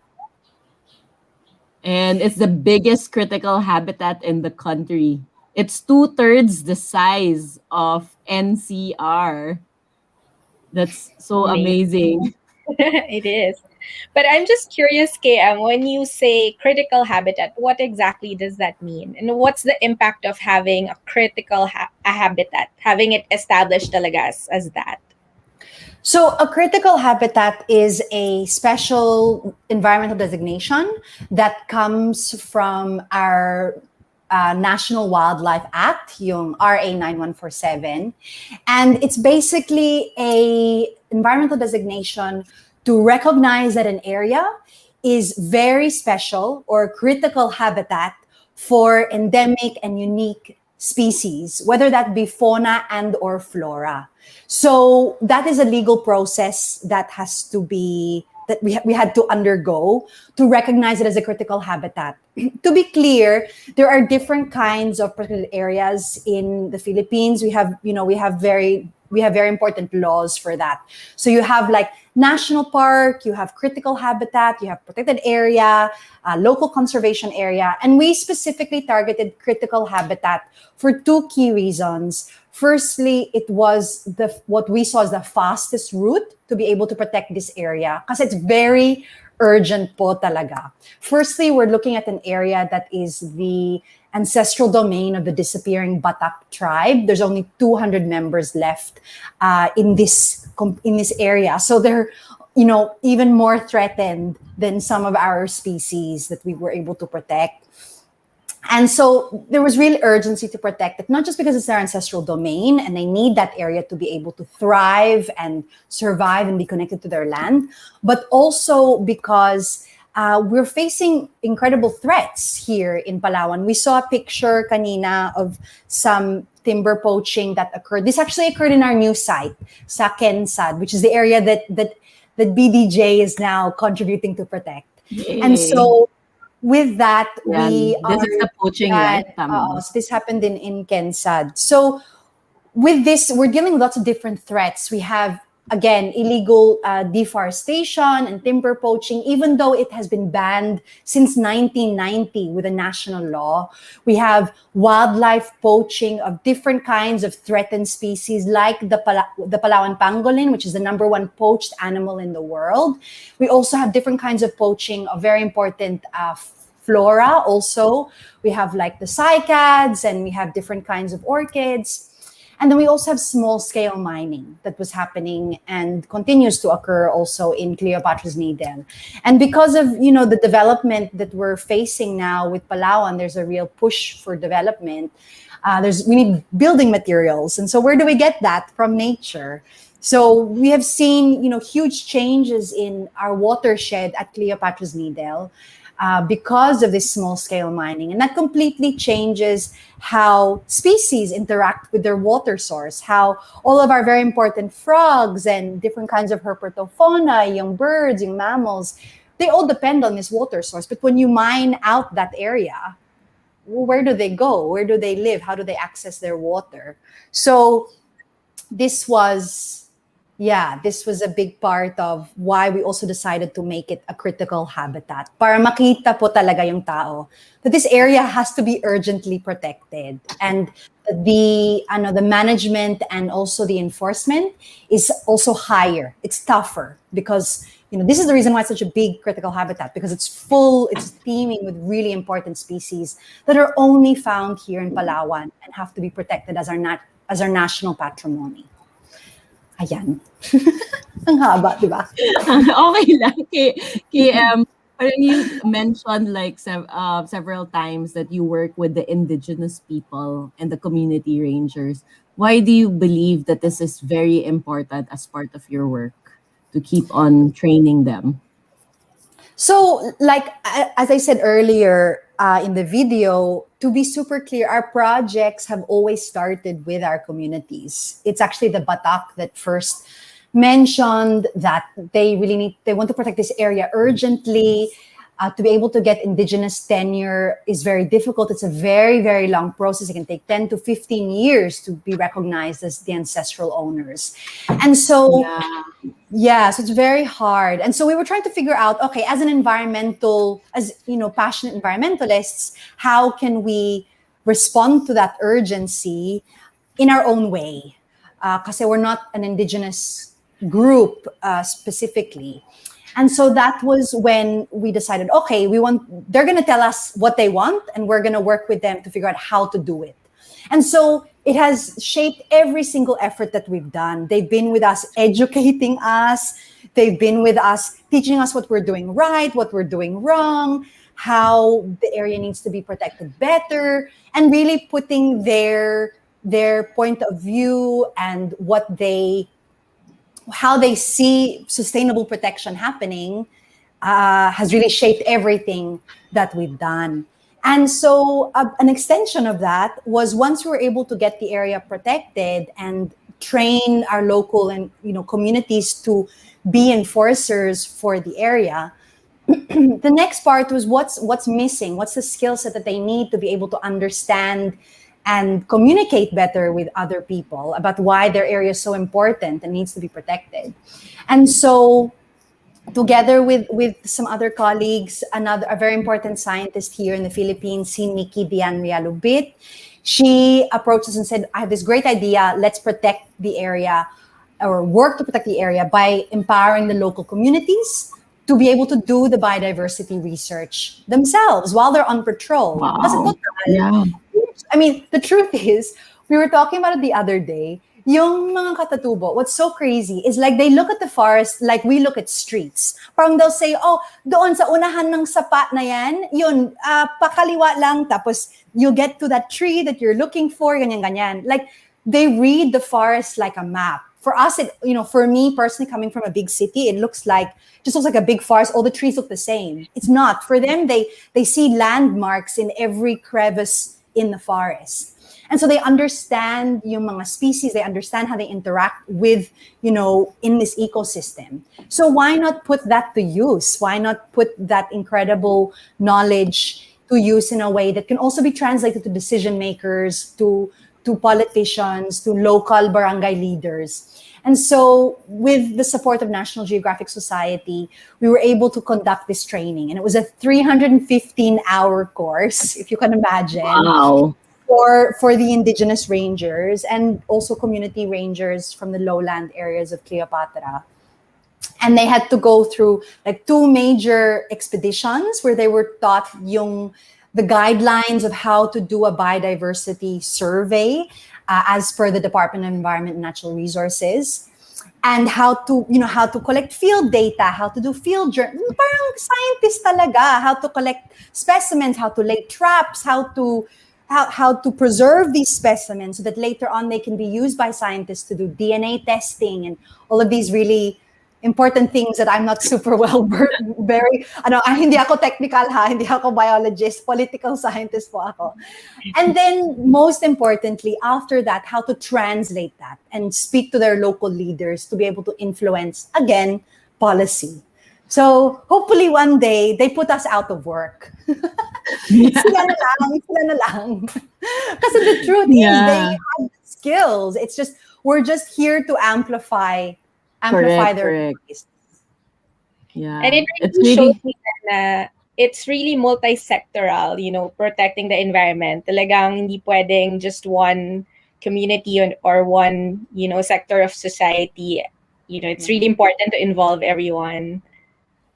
and it's the biggest critical habitat in the country. It's two-thirds the size of NCR. That's so Amazing. amazing. It is. But I'm just curious, KM, when you say critical habitat, what exactly does that mean? And what's the impact of having a critical a habitat, having it established talaga as that? So, a critical habitat is a special environmental designation that comes from our National Wildlife Act, yung RA 9147. And it's basically a environmental designation to recognize that an area is very special or critical habitat for endemic and unique species, whether that be fauna and or flora. So that is a legal process that has to be that we had to undergo to recognize it as a critical habitat. To be clear, there are different kinds of protected areas in the Philippines. We have, we have very important laws for that. So you have like national park, you have critical habitat, you have protected area, local conservation area, and we specifically targeted critical habitat for two key reasons. Firstly, it was what we saw as the fastest route to be able to protect this area because it's very urgent po talaga. Firstly, we're looking at an area that is the ancestral domain of the disappearing Batak tribe. There's only 200 members left in this area. So they're, even more threatened than some of our species that we were able to protect. And so there was real urgency to protect it, not just because it's their ancestral domain and they need that area to be able to thrive and survive and be connected to their land, but also because we're facing incredible threats here in Palawan. We saw a picture kanina of some timber poaching that occurred. This actually occurred in our new site, sa Kensad, which is the area that BDJ is now contributing to protect. Yay. And so with that, Yeah, we this are is the poaching, right? Tama ba? so this happened in Kensad. So with this, we're dealing with lots of different threats. We have, again, illegal deforestation and timber poaching, even though it has been banned since 1990 with a national law. We have wildlife poaching of different kinds of threatened species, like the Palawan pangolin, which is the #1 poached animal in the world. We also have different kinds of poaching of very important flora. Also, we have like the cycads, and we have different kinds of orchids. And then we also have small-scale mining that was happening and continues to occur also in Cleopatra's Needle. And because of, the development that we're facing now with Palawan, there's a real push for development. We need building materials. And so where do we get that? From nature. So we have seen, huge changes in our watershed at Cleopatra's Needle. Because of this small-scale mining. And that completely changes how species interact with their water source, how all of our very important frogs and different kinds of herpetofauna, young birds, young mammals, they all depend on this water source. But when you mine out that area, where do they go? Where do they live? How do they access their water? So this was a big part of why we also decided to make it a critical habitat. Para makita po talaga yung tao that this area has to be urgently protected. And the management and also the enforcement is also higher. It's tougher because, this is the reason why it's such a big critical habitat, because it's teeming with really important species that are only found here in Palawan and have to be protected as our national patrimony. Ayan. Ang haba, di ba? Okay lang. KM, parang you mentioned like several times that you work with the indigenous people and the community rangers. Why do you believe that this is very important as part of your work to keep on training them? So, like as I said earlier in the video, to be super clear, our projects have always started with our communities. It's actually the Batak that first mentioned that they want to protect this area urgently. To be able to get indigenous tenure is very difficult. It's a very, very long process. It can take 10 to 15 years to be recognized as the ancestral owners. And so, so it's very hard. And so we were trying to figure out, okay, as passionate environmentalists, how can we respond to that urgency in our own way? Because we're not an indigenous group specifically. And so that was when we decided, okay, they're going to tell us what they want, and we're going to work with them to figure out how to do it. And so it has shaped every single effort that we've done. They've been with us educating us. They've been with us teaching us what we're doing right, what we're doing wrong, how the area needs to be protected better, and really putting their point of view and how they see sustainable protection happening has really shaped everything that we've done. And so an extension of that was once we were able to get the area protected and train our local and communities to be enforcers for the area, the next part was what's missing, what's the skill set that they need to be able to understand and communicate better with other people about why their area is so important and needs to be protected. And so together with some other colleagues, a very important scientist here in the Philippines, si Nikki Dian Rialubit, she approached us and said, I have this great idea, let's protect the area or work to protect the area by empowering the local communities to be able to do the biodiversity research themselves while they're on patrol. Wow. Yeah. I mean, the truth is, we were talking about it the other day, yung mga katatubo, what's so crazy is like they look at the forest like we look at streets. Parang they'll say, oh, doon sa unahan ng sapa na yan, yun, pakaliwa lang, tapos you get to that tree that you're looking for, ganyan. Like, they read the forest like a map. For us, for me personally, coming from a big city, it looks like a big forest. All the trees look the same. It's not. For them, they see landmarks in every crevice in the forest. And so they understand yung mga species, they understand how they interact with, in this ecosystem. So why not put that to use? Why not put that incredible knowledge to use in a way that can also be translated to decision makers, to politicians, to local barangay leaders? And so with the support of National Geographic Society, we were able to conduct this training. And it was a 315-hour course, if you can imagine. Wow. For the indigenous rangers and also community rangers from the lowland areas of Cleopatra. And they had to go through like 2 major expeditions where they were taught the guidelines of how to do a biodiversity survey as per the Department of Environment and Natural Resources, and how to collect field data, how to do field journal, parang scientist talaga, how to collect specimens, how to lay traps, how to preserve these specimens so that later on they can be used by scientists to do DNA testing and all of these really important things that I'm not super well hindi ako technical hindi ako biologist, political scientist po ako. And then most importantly, after that, how to translate that and speak to their local leaders to be able to influence, again, policy. So hopefully one day they put us out of work. Sila na lang. Kasi the truth is they have skills. It's just, we're just here to amplify their voice. Yeah. And it really shows me that it's really multi-sectoral, protecting the environment. Talagang hindi pwedeng just one community or one, sector of society. It's really important to involve everyone.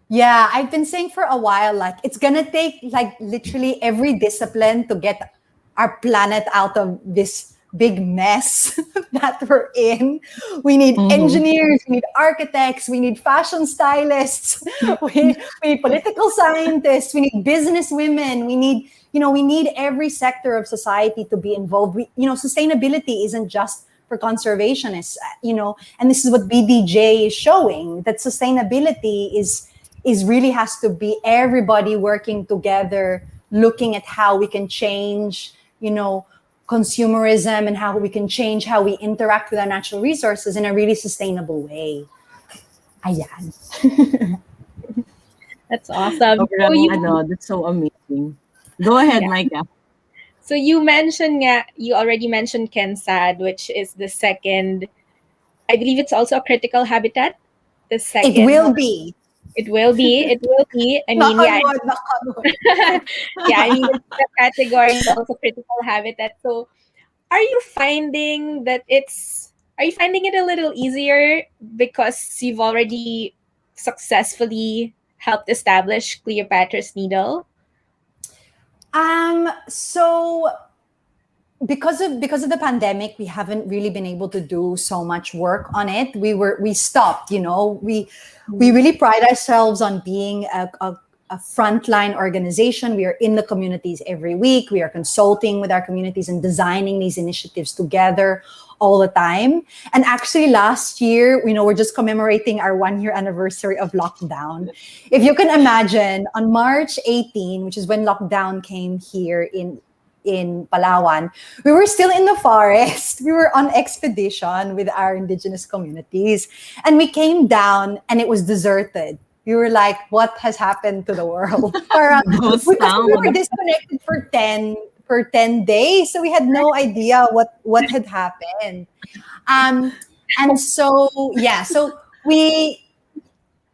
Yeah, I've been saying for a while, like, it's gonna take like literally every discipline to get our planet out of this big mess that we're in. We need engineers, we need architects, we need fashion stylists, we need political scientists, we need business women, we need every sector of society to be involved. Sustainability isn't just for conservationists, and this is what BDJ is showing, that sustainability is is really has to be everybody working together, looking at how we can change, consumerism and how we can change how we interact with our natural resources in a really sustainable way. Ayan. That's awesome. So That's so amazing. Go ahead, Yeah. Micah. So you already mentioned Kensad, which is the second, I believe it's also a critical habitat. The second. It will be. It will be. It will be. I Knock mean, on yeah. wood, knock on wood. Yeah, I mean, the category is also critical habitat. So are you finding it a little easier because you've already successfully helped establish Cleopatra's Needle? So because of the pandemic, we haven't really been able to do so much work on it. We stopped. We really pride ourselves on being a frontline organization. We are in the communities every week. We are consulting with our communities and designing these initiatives together all the time. And actually last year, we're just commemorating our 1-year anniversary of lockdown. If you can imagine, on March 18, which is when lockdown came here in Palawan, we were still in the forest. We were on expedition with our indigenous communities. And we came down and it was deserted. We were like, what has happened to the world? Because we were disconnected for 10 days. So we had no idea what had happened. And so, yeah, so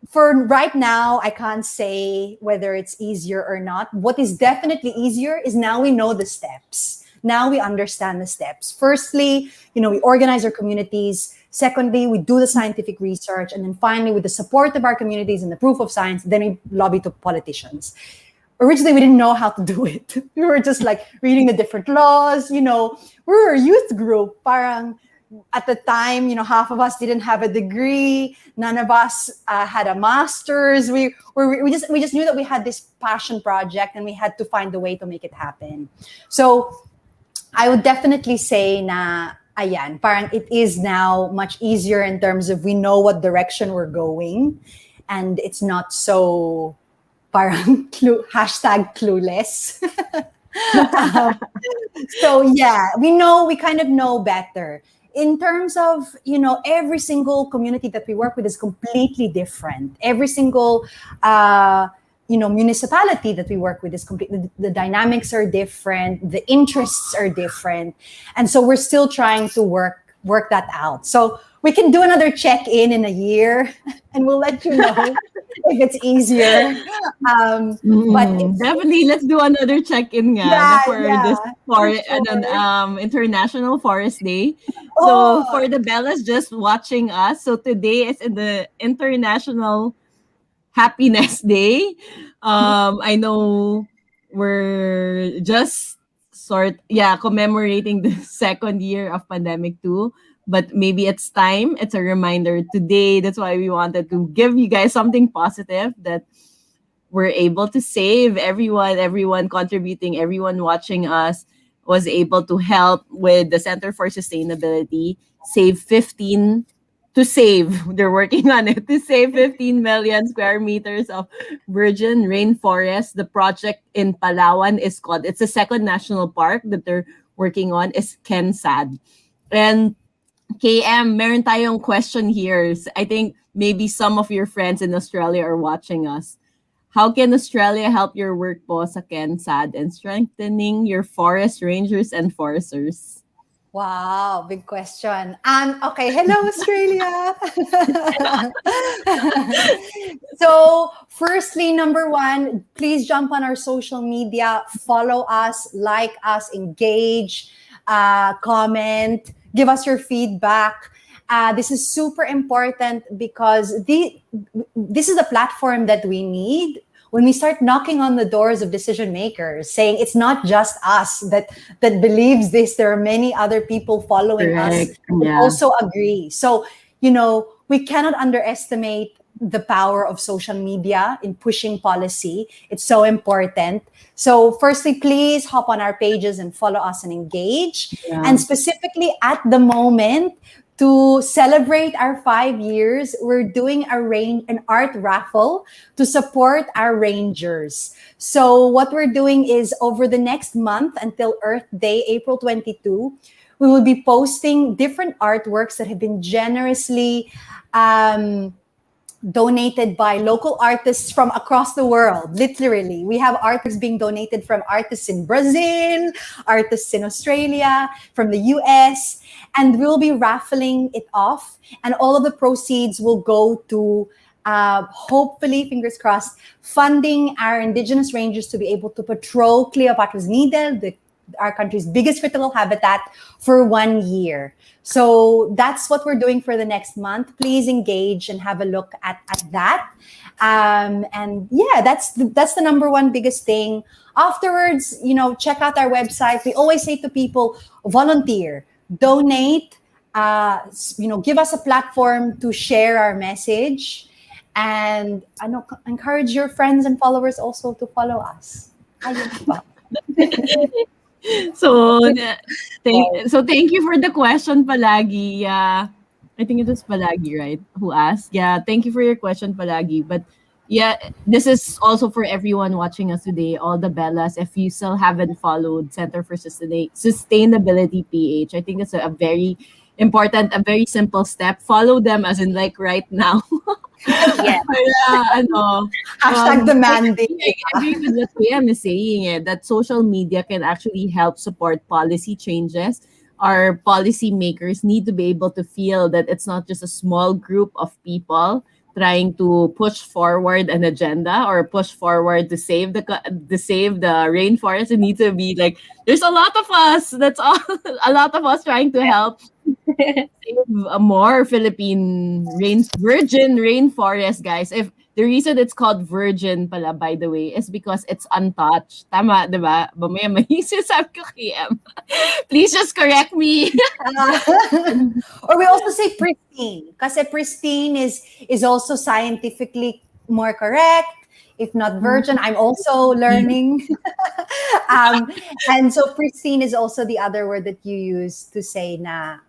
for right now, I can't say whether it's easier or not. What is definitely easier is now we know the steps. Now we understand the steps. Firstly, we organize our communities. Secondly, we do the scientific research. And then finally, with the support of our communities and the proof of science, then we lobby to politicians. Originally, we didn't know how to do it. We were just like reading the different laws. We were a youth group. Parang at the time, half of us didn't have a degree. None of us had a master's. We just knew that we had this passion project and we had to find a way to make it happen. So I would definitely say na ayan, parang it is now much easier in terms of we know what direction we're going, and it's not so parang hashtag clueless. So yeah, we kind of know better. In terms of, every single community that we work with is completely different. Every single, municipality that we work with is completely, the dynamics are different, the interests are different. And so we're still trying to work that out. So we can do another check-in in a year and we'll let you know if it's easier. But Definitely, let's do another check-in this International Forest Day. So for the Bellas just watching us, so today is in the International Happiness Day. I know we're just commemorating the second year of pandemic too. But maybe it's time. It's a reminder today. That's why we wanted to give you guys something positive that we're able to save everyone contributing, everyone watching us was able to help with the Center for Sustainability they're working on it to save 15 million square meters of virgin rainforest. The project in Palawan it's a second national park that they're working on is Kensad. And KM, meron tayong question here. I think maybe some of your friends in Australia are watching us. How can Australia help your work po sa Kensad and strengthening your forest rangers and foresters? Wow, big question. Okay, hello Australia. So, firstly, number one, please jump on our social media, follow us, like us, engage, comment, give us your feedback. This is super important because this is a platform that we need when we start knocking on the doors of decision makers, saying it's not just us that believes this. There are many other people following us who also agree. So, we cannot underestimate the power of social media in pushing policy. It's so important. So firstly, please hop on our pages and follow us and engage. Yeah. And specifically at the moment, to celebrate our 5 years, we're doing an art raffle to support our rangers. So what we're doing is over the next month until Earth Day, April 22, we will be posting different artworks that have been generously donated by local artists from across the world. Literally, we have artworks being donated from artists in Brazil, artists in Australia, from the US, and we'll be raffling it off. And all of the proceeds will go to, hopefully, fingers crossed, funding our indigenous rangers to be able to patrol Cleopatra's Needle, our country's biggest critical habitat, for 1 year. So that's what we're doing for the next month. Please engage and have a look at that. And yeah, that's the number one biggest thing. Afterwards, check out our website. We always say to people, volunteer, donate, give us a platform to share our message. And encourage your friends and followers also to follow us. Thank you for the question, Palagi. Yeah, I think it was Palagi, right? Who asked? Yeah, thank you for your question, Palagi. But yeah, this is also for everyone watching us today, all the Bellas. If you still haven't followed Center for Sustainability PH, I think it's a very important, a very simple step. Follow them as in like right now. Yeah. Hashtag demanding. I agree with what Kuya is saying, that social media can actually help support policy changes. Our policymakers need to be able to feel that it's not just a small group of people trying to push forward an agenda or push forward to save the rainforest. It needs to be like there's a lot of us. That's all. A lot of us trying to help save a more Philippine virgin rainforest, guys. If the reason it's called virgin pala, by the way, is because it's untouched. Tama, di ba? Mamaya sabi ko, KM. Please just correct me. Or we also say pristine. Kasi pristine is also scientifically more correct. If not virgin, I'm also learning. And so pristine is also the other word that you use to say na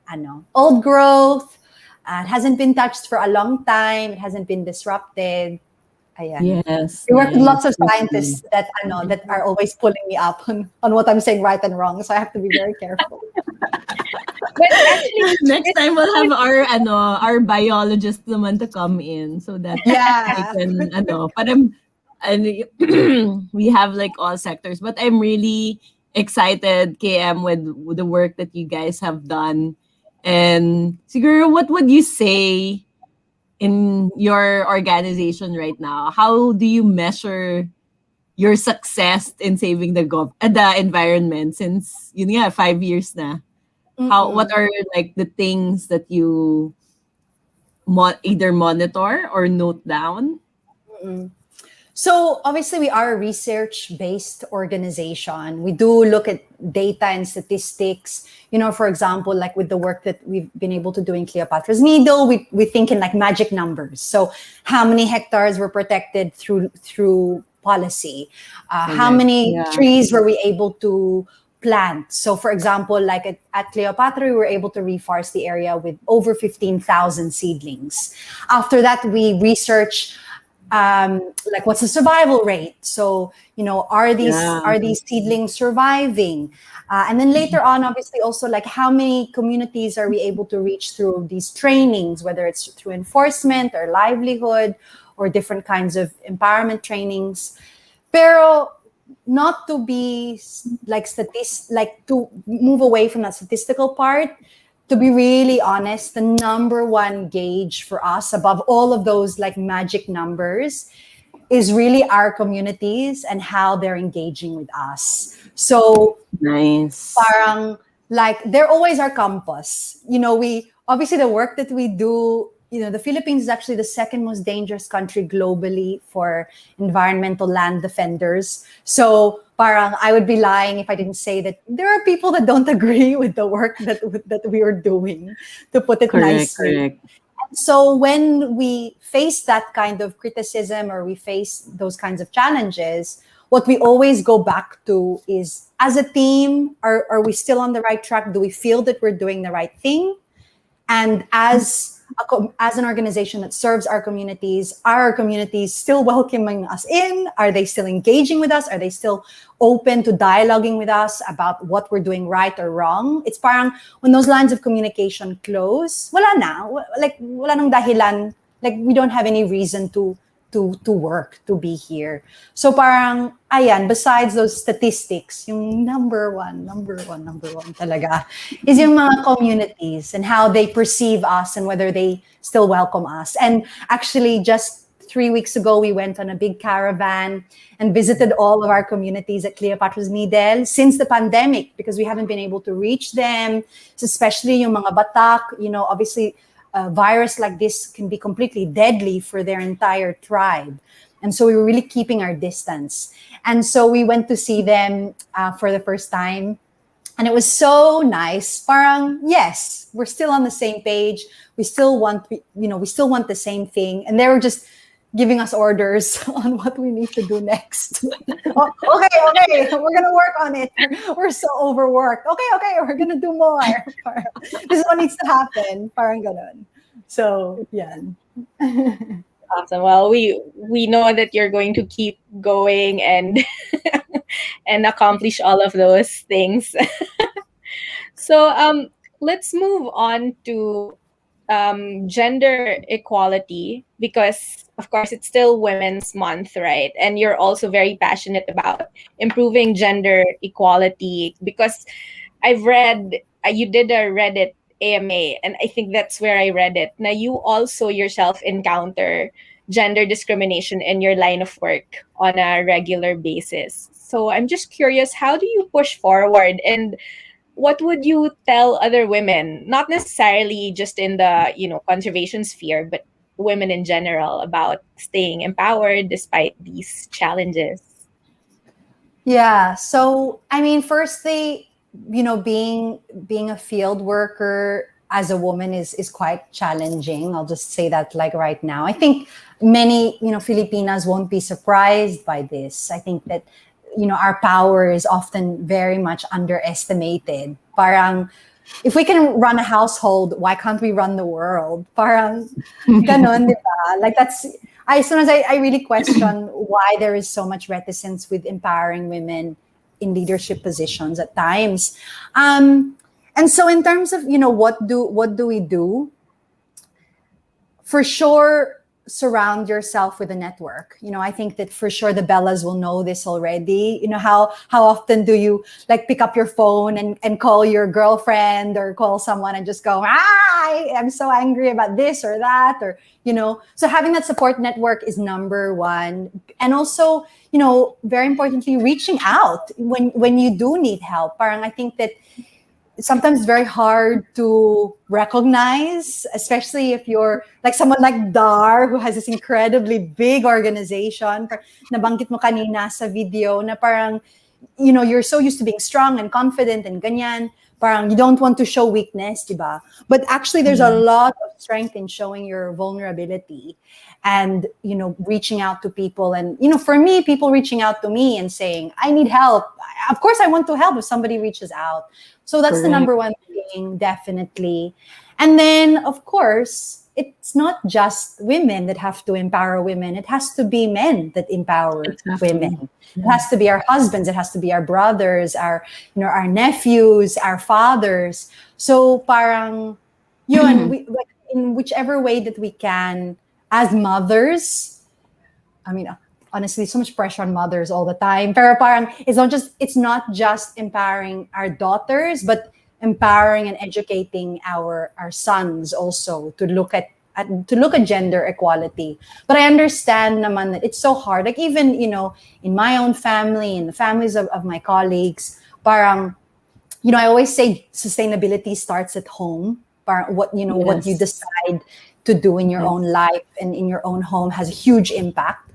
old growth. It hasn't been touched for a long time. It hasn't been disrupted. Ayan. Yes. We work with lots of scientists that are always pulling me up on what I'm saying right and wrong. So I have to be very careful. But actually, next time we'll have our biologist naman to come in so that we can we have like all sectors. But I'm really excited, KM, with the work that you guys have done. And siguro, what would you say in your organization right now? How do you measure your success in saving the environment since 5 years na? What are like the things that you either monitor or note down? So obviously we are a research-based organization. We do look at data and statistics. For example, like with the work that we've been able to do in Cleopatra's Needle, we think in like magic numbers. So how many hectares were protected through policy? How many trees were we able to plant? So for example, like at Cleopatra, we were able to reforest the area with over 15,000 seedlings. After that, we research like what's the survival rate? So, are these seedlings surviving? And then later on, obviously also like how many communities are we able to reach through these trainings, whether it's through enforcement or livelihood or different kinds of empowerment trainings. Pero not to be like to move away from that statistical part, to be really honest, the number one gauge for us above all of those like magic numbers is really our communities and how they're engaging with us. So nice. Parang like they're always our compass. We obviously the work that we do, the Philippines is actually the second most dangerous country globally for environmental land defenders. So parang I would be lying if I didn't say that there are people that don't agree with the work that we are doing, to put it nicely. Correct. So when we face that kind of criticism or we face those kinds of challenges, what we always go back to is, as a team, are we still on the right track? Do we feel that we're doing the right thing? And as an organization that serves our communities, are our communities still welcoming us in? Are they still engaging with us? Are they still open to dialoguing with us about what we're doing right or wrong? It's parang when those lines of communication close, wala na. Like, wala nang dahilan. Like, we don't have any reason to work, to be here. So parang, ayan, besides those statistics, yung number one talaga, is yung mga communities and how they perceive us and whether they still welcome us. And actually, just 3 weeks ago, we went on a big caravan and visited all of our communities at Cleopatra's Needle since the pandemic, because we haven't been able to reach them, especially yung mga Batak, obviously, a virus like this can be completely deadly for their entire tribe. And so we were really keeping our distance. And so we went to see them for the first time. And it was so nice. Parang, yes, we're still on the same page. We still want the same thing. And they were just giving us orders on what we need to do next. Okay, we're gonna work on it. We're so overworked. Okay, we're gonna do more. This is what needs to happen. Parang ganun. So, yeah. Awesome. Well, we know that you're going to keep going and and accomplish all of those things. So let's move on to gender equality, because of course it's still Women's Month, right? And you're also very passionate about improving gender equality, because I've read you did a Reddit AMA, and I think that's where I read it. Now you also yourself encounter gender discrimination in your line of work on a regular basis. So I'm just curious, how do you push forward, and what would you tell other women, not necessarily just in the conservation sphere, but women in general, about staying empowered despite these challenges? Yeah. So, I mean, firstly, being a field worker as a woman is quite challenging. I'll just say that, like, right now. I think many, Filipinas won't be surprised by this. I think that, our power is often very much underestimated. Parang, if we can run a household, why can't we run the world? Parang, ganon, di ba? Like, sometimes I really question why there is so much reticence with empowering women in leadership positions at times. And so in terms of, what do we do? For sure, surround yourself with a network. I think that for sure the Bellas will know this already. How often do you like pick up your phone and call your girlfriend or call someone and just go, I'm so angry about this or that, or, so having that support network is number one. And also, very importantly, reaching out when you do need help. Parang I think that sometimes it's very hard to recognize, especially if you're like someone like Dar, who has this incredibly big organization. Nabanggit mo kanina sa video na parang, you're so used to being strong and confident and ganyan. Parang you don't want to show weakness, diba? But actually there's a lot of strength in showing your vulnerability and, reaching out to people. And, for me, people reaching out to me and saying, I need help. Of course, I want to help if somebody reaches out. So that's the number one thing, definitely. And then, of course, it's not just women that have to empower women. It has to be men that empower women. It has to be our husbands. It has to be our brothers, our nephews, our fathers. So parang, yun, like, in whichever way that we can, as mothers, I mean, honestly, so much pressure on mothers all the time. Pero parang it's not just empowering our daughters, but empowering and educating our sons also to look at gender equality. But I understand naman that it's so hard. Like even, in my own family, in the families of my colleagues, parang, I always say sustainability starts at home. Parang what you decide to do in your own life and in your own home has a huge impact.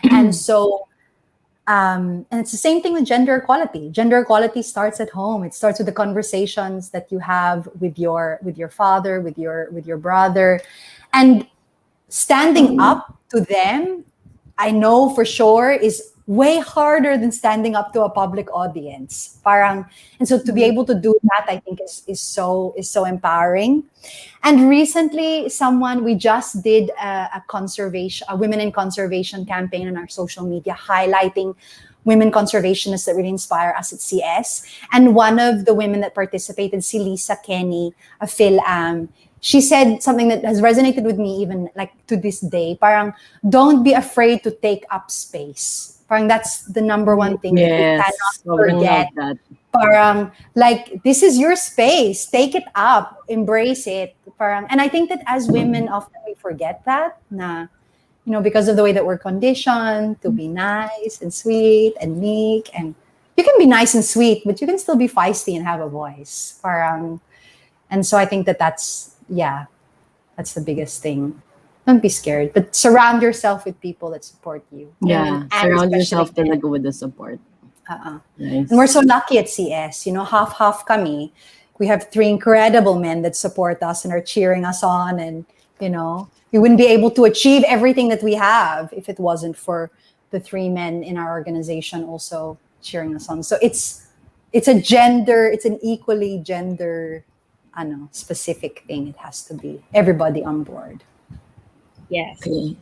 And so, and it's the same thing with gender equality. Gender equality starts at home. It starts with the conversations that you have with your father, with your brother, and standing up to them. I know for sure is way harder than standing up to a public audience. Parang, and so to be able to do that, I think is so empowering. And recently, we just did a women in conservation campaign on our social media, highlighting women conservationists that really inspire us at CS. And one of the women that participated, si Lisa Kenny, a Phil she said something that has resonated with me even like to this day. Parang, don't be afraid to take up space. Parang that's the number one thing that we Yes, cannot sobrang forget. love that. Parang, like, this is your space. Take it up. Embrace it. Parang, and I think that as women, often we forget that. Na, because of the way that we're conditioned to be nice and sweet and meek. And you can be nice and sweet, but you can still be feisty and have a voice. Parang, and so I think that's the biggest thing. Don't be scared, but surround yourself with people that support you. Yeah, and surround especially yourself men. talaga with the support. Nice. And we're so lucky at CS, half kami. We have 3 incredible men that support us and are cheering us on. And, we wouldn't be able to achieve everything that we have if it wasn't for the 3 men in our organization also cheering us on. So it's an equally gender, specific thing. It has to be everybody on board. Yes. Okay.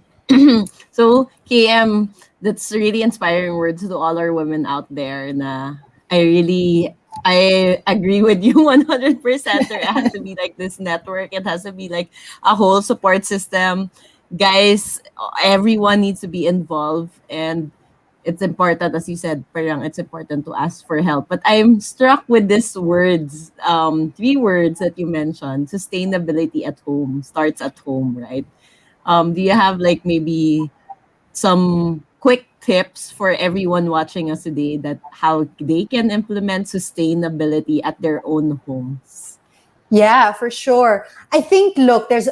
So, KM, that's really inspiring words to all our women out there. Na I agree with you 100%. There has to be like this network. It has to be like a whole support system. Guys, everyone needs to be involved, and it's important, as you said, parang it's important to ask for help. But I'm struck with these words, 3 words that you mentioned. Sustainability at home starts at home, right? Do you have like maybe some quick tips for everyone watching us today that how they can implement sustainability at their own homes? Yeah, for sure. I think, look, there's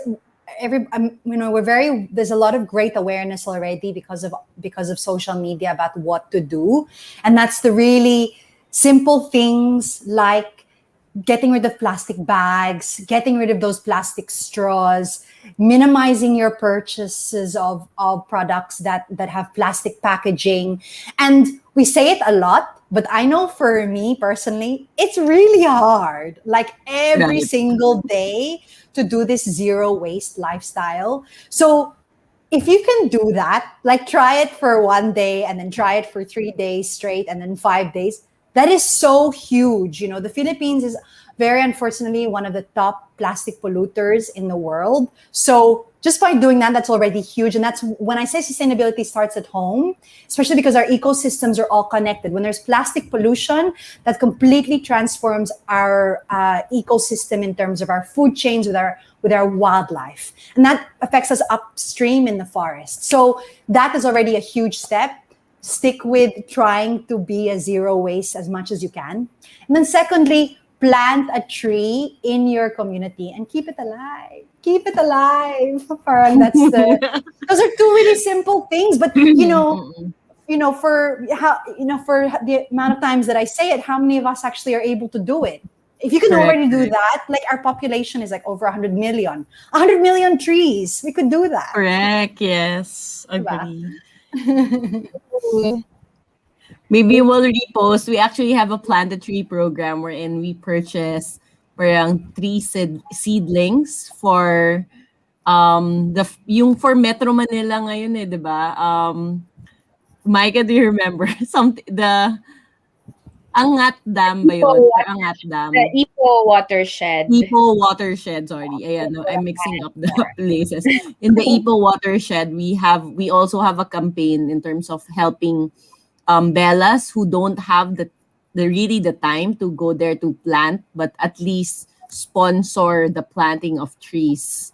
there's a lot of great awareness already because of social media about what to do, and that's the really simple things like getting rid of plastic bags, getting rid of those plastic straws, minimizing your purchases of products that have plastic packaging. And we say it a lot, but I know for me personally, it's really hard. Like every Right. single day to do this zero waste lifestyle. So if you can do that, like try it for 1 day and then try it for 3 days straight and then 5 days, that is so huge. The Philippines is very unfortunately one of the top plastic polluters in the world. So just by doing that, that's already huge. And that's when I say sustainability starts at home, especially because our ecosystems are all connected. When there's plastic pollution, that completely transforms our ecosystem in terms of our food chains with our wildlife. And that affects us upstream in the forest. So that is already a huge step. Stick with trying to be a zero waste as much as you can. And then secondly, plant a tree in your community and keep it alive. Keep it alive. Parang those are 2 really simple things, but for the amount of times that I say it, how many of us actually are able to do it? If you can already do that, like our population is like over 100 million. 100 million trees. We could do that. Correct. Yes. Agree. Maybe we'll repost. We actually have a plant a tree program wherein we purchase parang 3 seedlings for yung for Metro Manila ngayon 'di ba? Micah, do you remember something Angat Dam ba yun? Or Angat Dam? The Ipo Watershed. Ipo Watershed, sorry. Ayan, no, I'm mixing up the places. In the Ipo Watershed, we also have a campaign in terms of helping Bellas who don't have the time to go there to plant, but at least sponsor the planting of trees.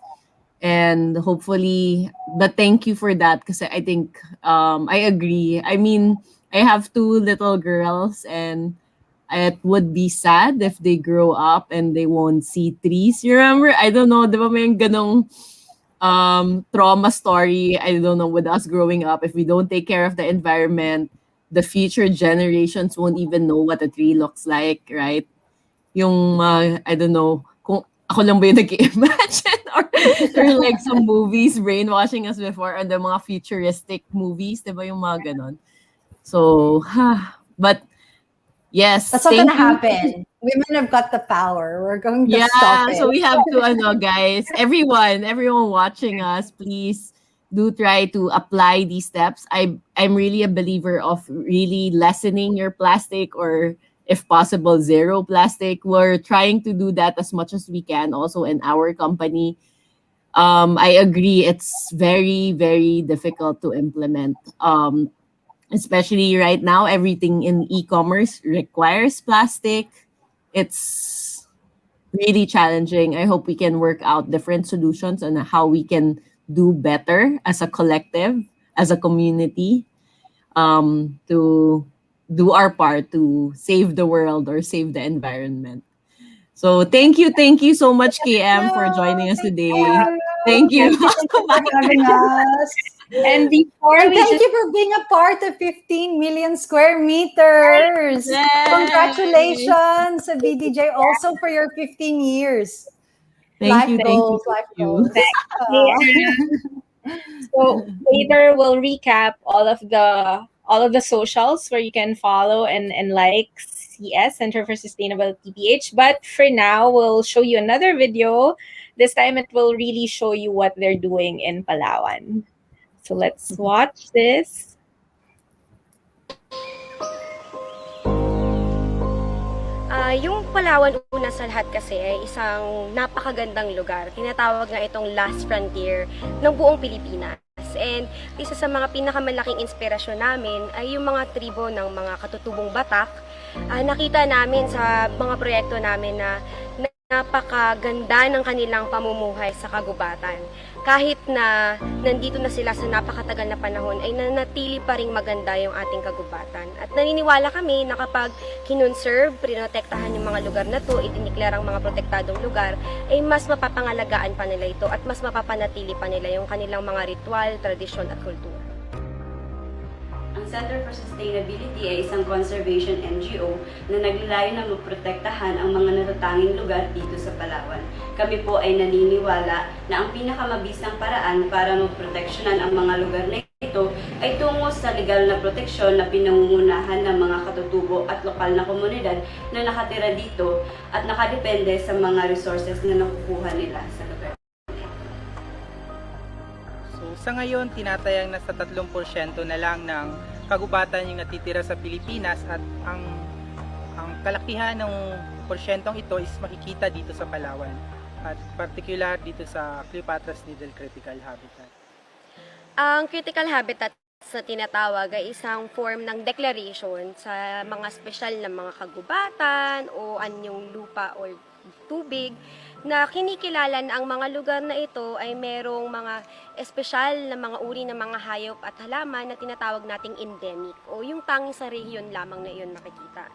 And hopefully, but thank you for that because I think I agree. I mean, I have 2 little girls and it would be sad if they grow up and they won't see trees. You remember? I don't know, di ba may ganong trauma story, I don't know, with us growing up. If we don't take care of the environment, the future generations won't even know what a tree looks like, right? Yung, I don't know, kung ako lang ba yung nag-imagine or like some movies brainwashing us before and the mga futuristic movies, di ba yung mga ganon? So, but yes, That's not thank gonna you. happen. Women have got the power. We're going to stop Yeah, it. so we have to, guys, everyone watching us, please do try to apply these steps. I'm really a believer of really lessening your plastic, or if possible, zero plastic. We're trying to do that as much as we can also in our company. I agree, it's very, very difficult to implement. Especially right now, everything in e-commerce requires plastic. It's really challenging. I hope we can work out different solutions on how we can do better as a collective, as a community, to do our part to save the world or save the environment. So thank you so much, KM, for joining us today. Thank you. Thank you for having us. And before And we thank just you for being a part of 15 million square meters. Yay! Congratulations, BDJ, also for your 15 years. Thank you, thank you, Life thank you. goals. so later we'll recap all of the socials where you can follow and like CS, Center for Sustainable PPH. But for now, we'll show you another video. This time it will really show you what they're doing in Palawan. So let's watch this. Yung Palawan, una sa lahat kasi ay isang napakagandang lugar. Tinatawag nga itong last frontier ng buong Pilipinas. And isa sa mga pinakamalaking inspirasyon namin ay yung mga tribo ng mga katutubong Batak. Nakita namin sa mga proyekto namin na napakaganda ng kanilang pamumuhay sa kagubatan. Kahit na nandito na sila sa napakatagal na panahon, ay nanatili pa ring maganda yung ating kagubatan. At naniniwala kami na kapag kinonserve, prinotektahan yung mga lugar na to, idiniklarang mga protektadong lugar, ay mas mapapangalagaan pa nila ito at mas mapapanatili pa nila yung kanilang mga ritual, tradisyon at kultura. Ang Center for Sustainability ay isang conservation NGO na naglalayo na maprotektahan ang mga natatanging lugar dito sa Palawan. Kami po ay naniniwala na ang pinakamabisang paraan para maproteksyonan ang mga lugar na ito ay tungo sa legal na proteksyon na pinangungunahan ng mga katutubo at lokal na komunidad na nakatira dito at nakadepende sa mga resources na nakukuha nila sa lugar. Sa ngayon, tinatayang nasa 3% na lang ng kagubatan yung natitira sa Pilipinas at ang kalakihan ng porsyentong ito is makikita dito sa Palawan at particular dito sa Cleopatra's Needle Critical Habitat. Ang critical habitat na tinatawag ay isang form ng declaration sa mga special na mga kagubatan o anyong lupa o tubig na kinikilala na ang mga lugar na ito ay merong mga espesyal na mga uri ng mga hayop at halaman na tinatawag nating endemic o yung tanging sa rehiyon lamang na iyon makikita.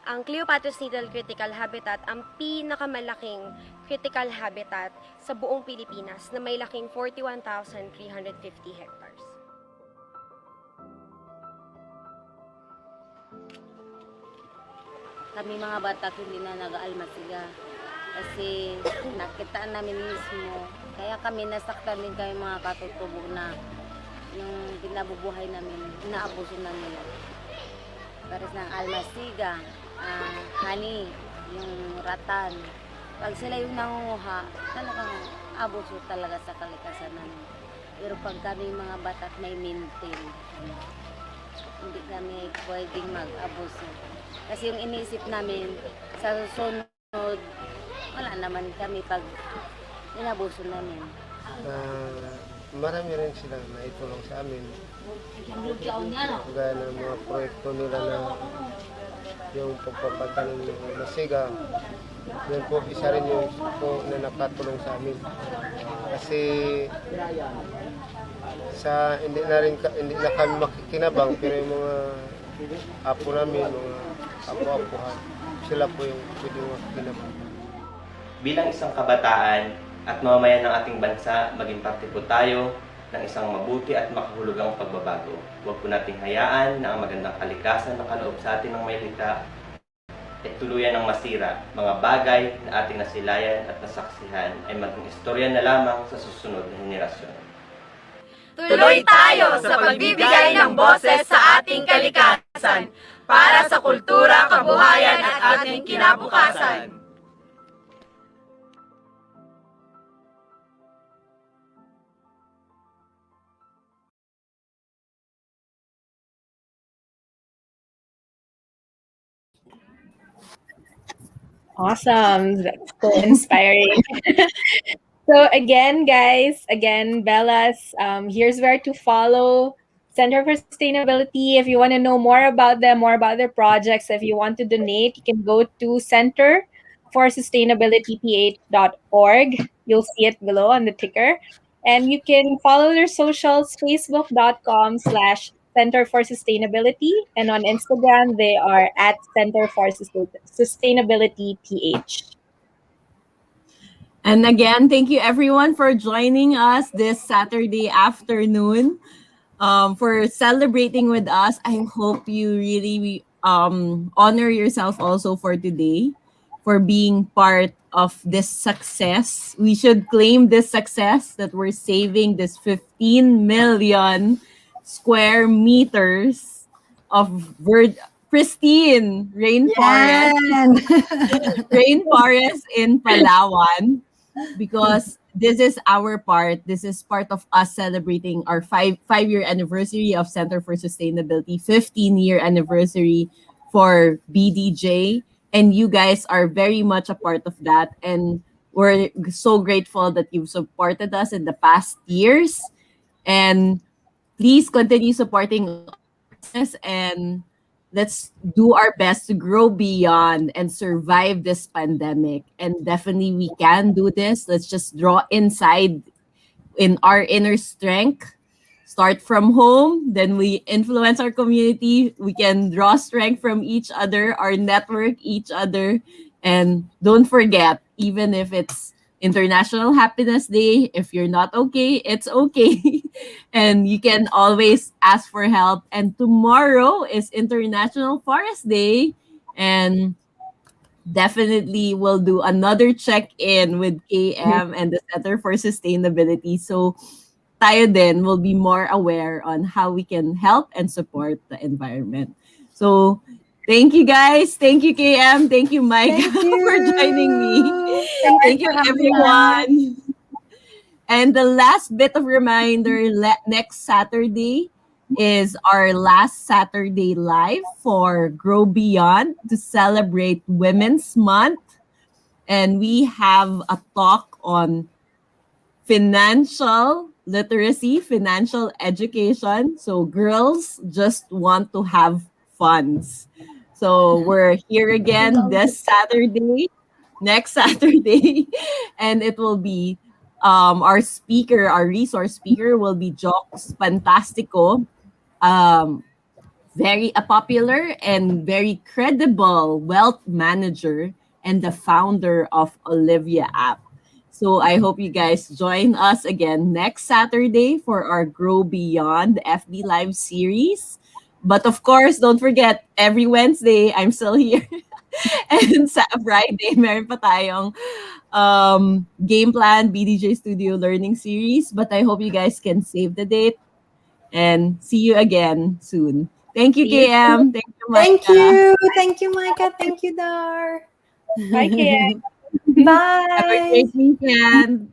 Ang Cleopatra's Needle Critical Habitat ang pinakamalaking critical habitat sa buong Pilipinas na may laking 41,350 hectares. Kami mga bata hindi na nag-aalmasiga kasi nakitaan namin mismo. Kaya kami nasaktan din kami mga katutubo na yung binabubuhay namin, inaabuso na nila. Pares ng almasiga, honey, yung ratan. Pag sila yung nangunguha, talagang abuso talaga sa kalikasan namin. Pero pag kami mga bata may maintain, hindi kami pwedeng mag-abuso. Kasi yung iniisip namin, sa susunod, wala naman kami pag inabuso namin. Marami rin silang naitulong sa amin. Gaya ng mga proyekto nila na yung pagpapatanim ng masiga. Yan po, isa rin yung po na nakatulong sa amin. Kasi hindi na kami makikinabang, pero yung mga apo namin, mga apo-apuhan, sila po yung pwedeng makikinabang. Bilang isang kabataan at mamamayan ng ating bansa, maging parte po tayo ng isang mabuti at makahulugang pagbabago. Huwag po nating hayaan na ang magandang kalikasan na kaloob sa atin ng may likha ay tuluyan ng masira. Mga bagay na ating nasilayan at nasaksihan ay maging istorya na lamang sa susunod na henerasyon. Tuloy tayo sa pagbibigay ng boses sa ating kalikasan para sa kultura, kabuhayan at ating kinabukasan. Awesome. That's so inspiring. So again, guys, Bellas, here's where to follow Center for Sustainability. If you want to know more about them, more about their projects, if you want to donate, you can go to centerforsustainabilityph.org. You'll see it below on the ticker. And you can follow their socials, facebook.com/Center for Sustainability. And on Instagram, they are at Center for Sustainability PH. And again, thank you everyone for joining us this Saturday afternoon, for celebrating with us. I hope you really honor yourself also for today, for being part of this success. We should claim this success that we're saving this 15 million square meters of pristine rainforest in Palawan, because this is our part. This is part of us celebrating our five-year anniversary of Center for Sustainability, 15-year anniversary for BDJ, and you guys are very much a part of that. And we're so grateful that you've supported us in the past years. And please continue supporting us, and let's do our best to grow beyond and survive this pandemic. And definitely we can do this. Let's just draw inside in our inner strength. Start from home, then we influence our community. We can draw strength from each other, our network, each other. And don't forget, even if it's International Happiness Day, if you're not okay, it's okay. And you can always ask for help. And tomorrow is International Forest Day. And definitely we'll do another check-in with KM and the Center for Sustainability. So tayo din will be more aware on how we can help and support the environment. So thank you guys. Thank you, KM. Thank you, Mike, for joining me. Thank you, everyone. And the last bit of reminder, next Saturday is our last Saturday live for Grow Beyond to celebrate Women's Month. And we have a talk on financial literacy, financial education. So girls just want to have funds. So we're here again this Saturday, next Saturday, and it will be our resource speaker will be Jox Fantastico, very a popular and very credible wealth manager and the founder of Olivia app. So I hope you guys join us again next Saturday for our Grow Beyond FB Live series. But of course, don't forget, every Wednesday, I'm still here. And sa Friday, meron pa tayong Game Plan BDJ Studio Learning Series. But I hope you guys can save the date and see you again soon. Thank you, KM. Thank you, Micah. Thank you, Micah. Thank you, Dar. Bye, KM. Bye. Have a great weekend.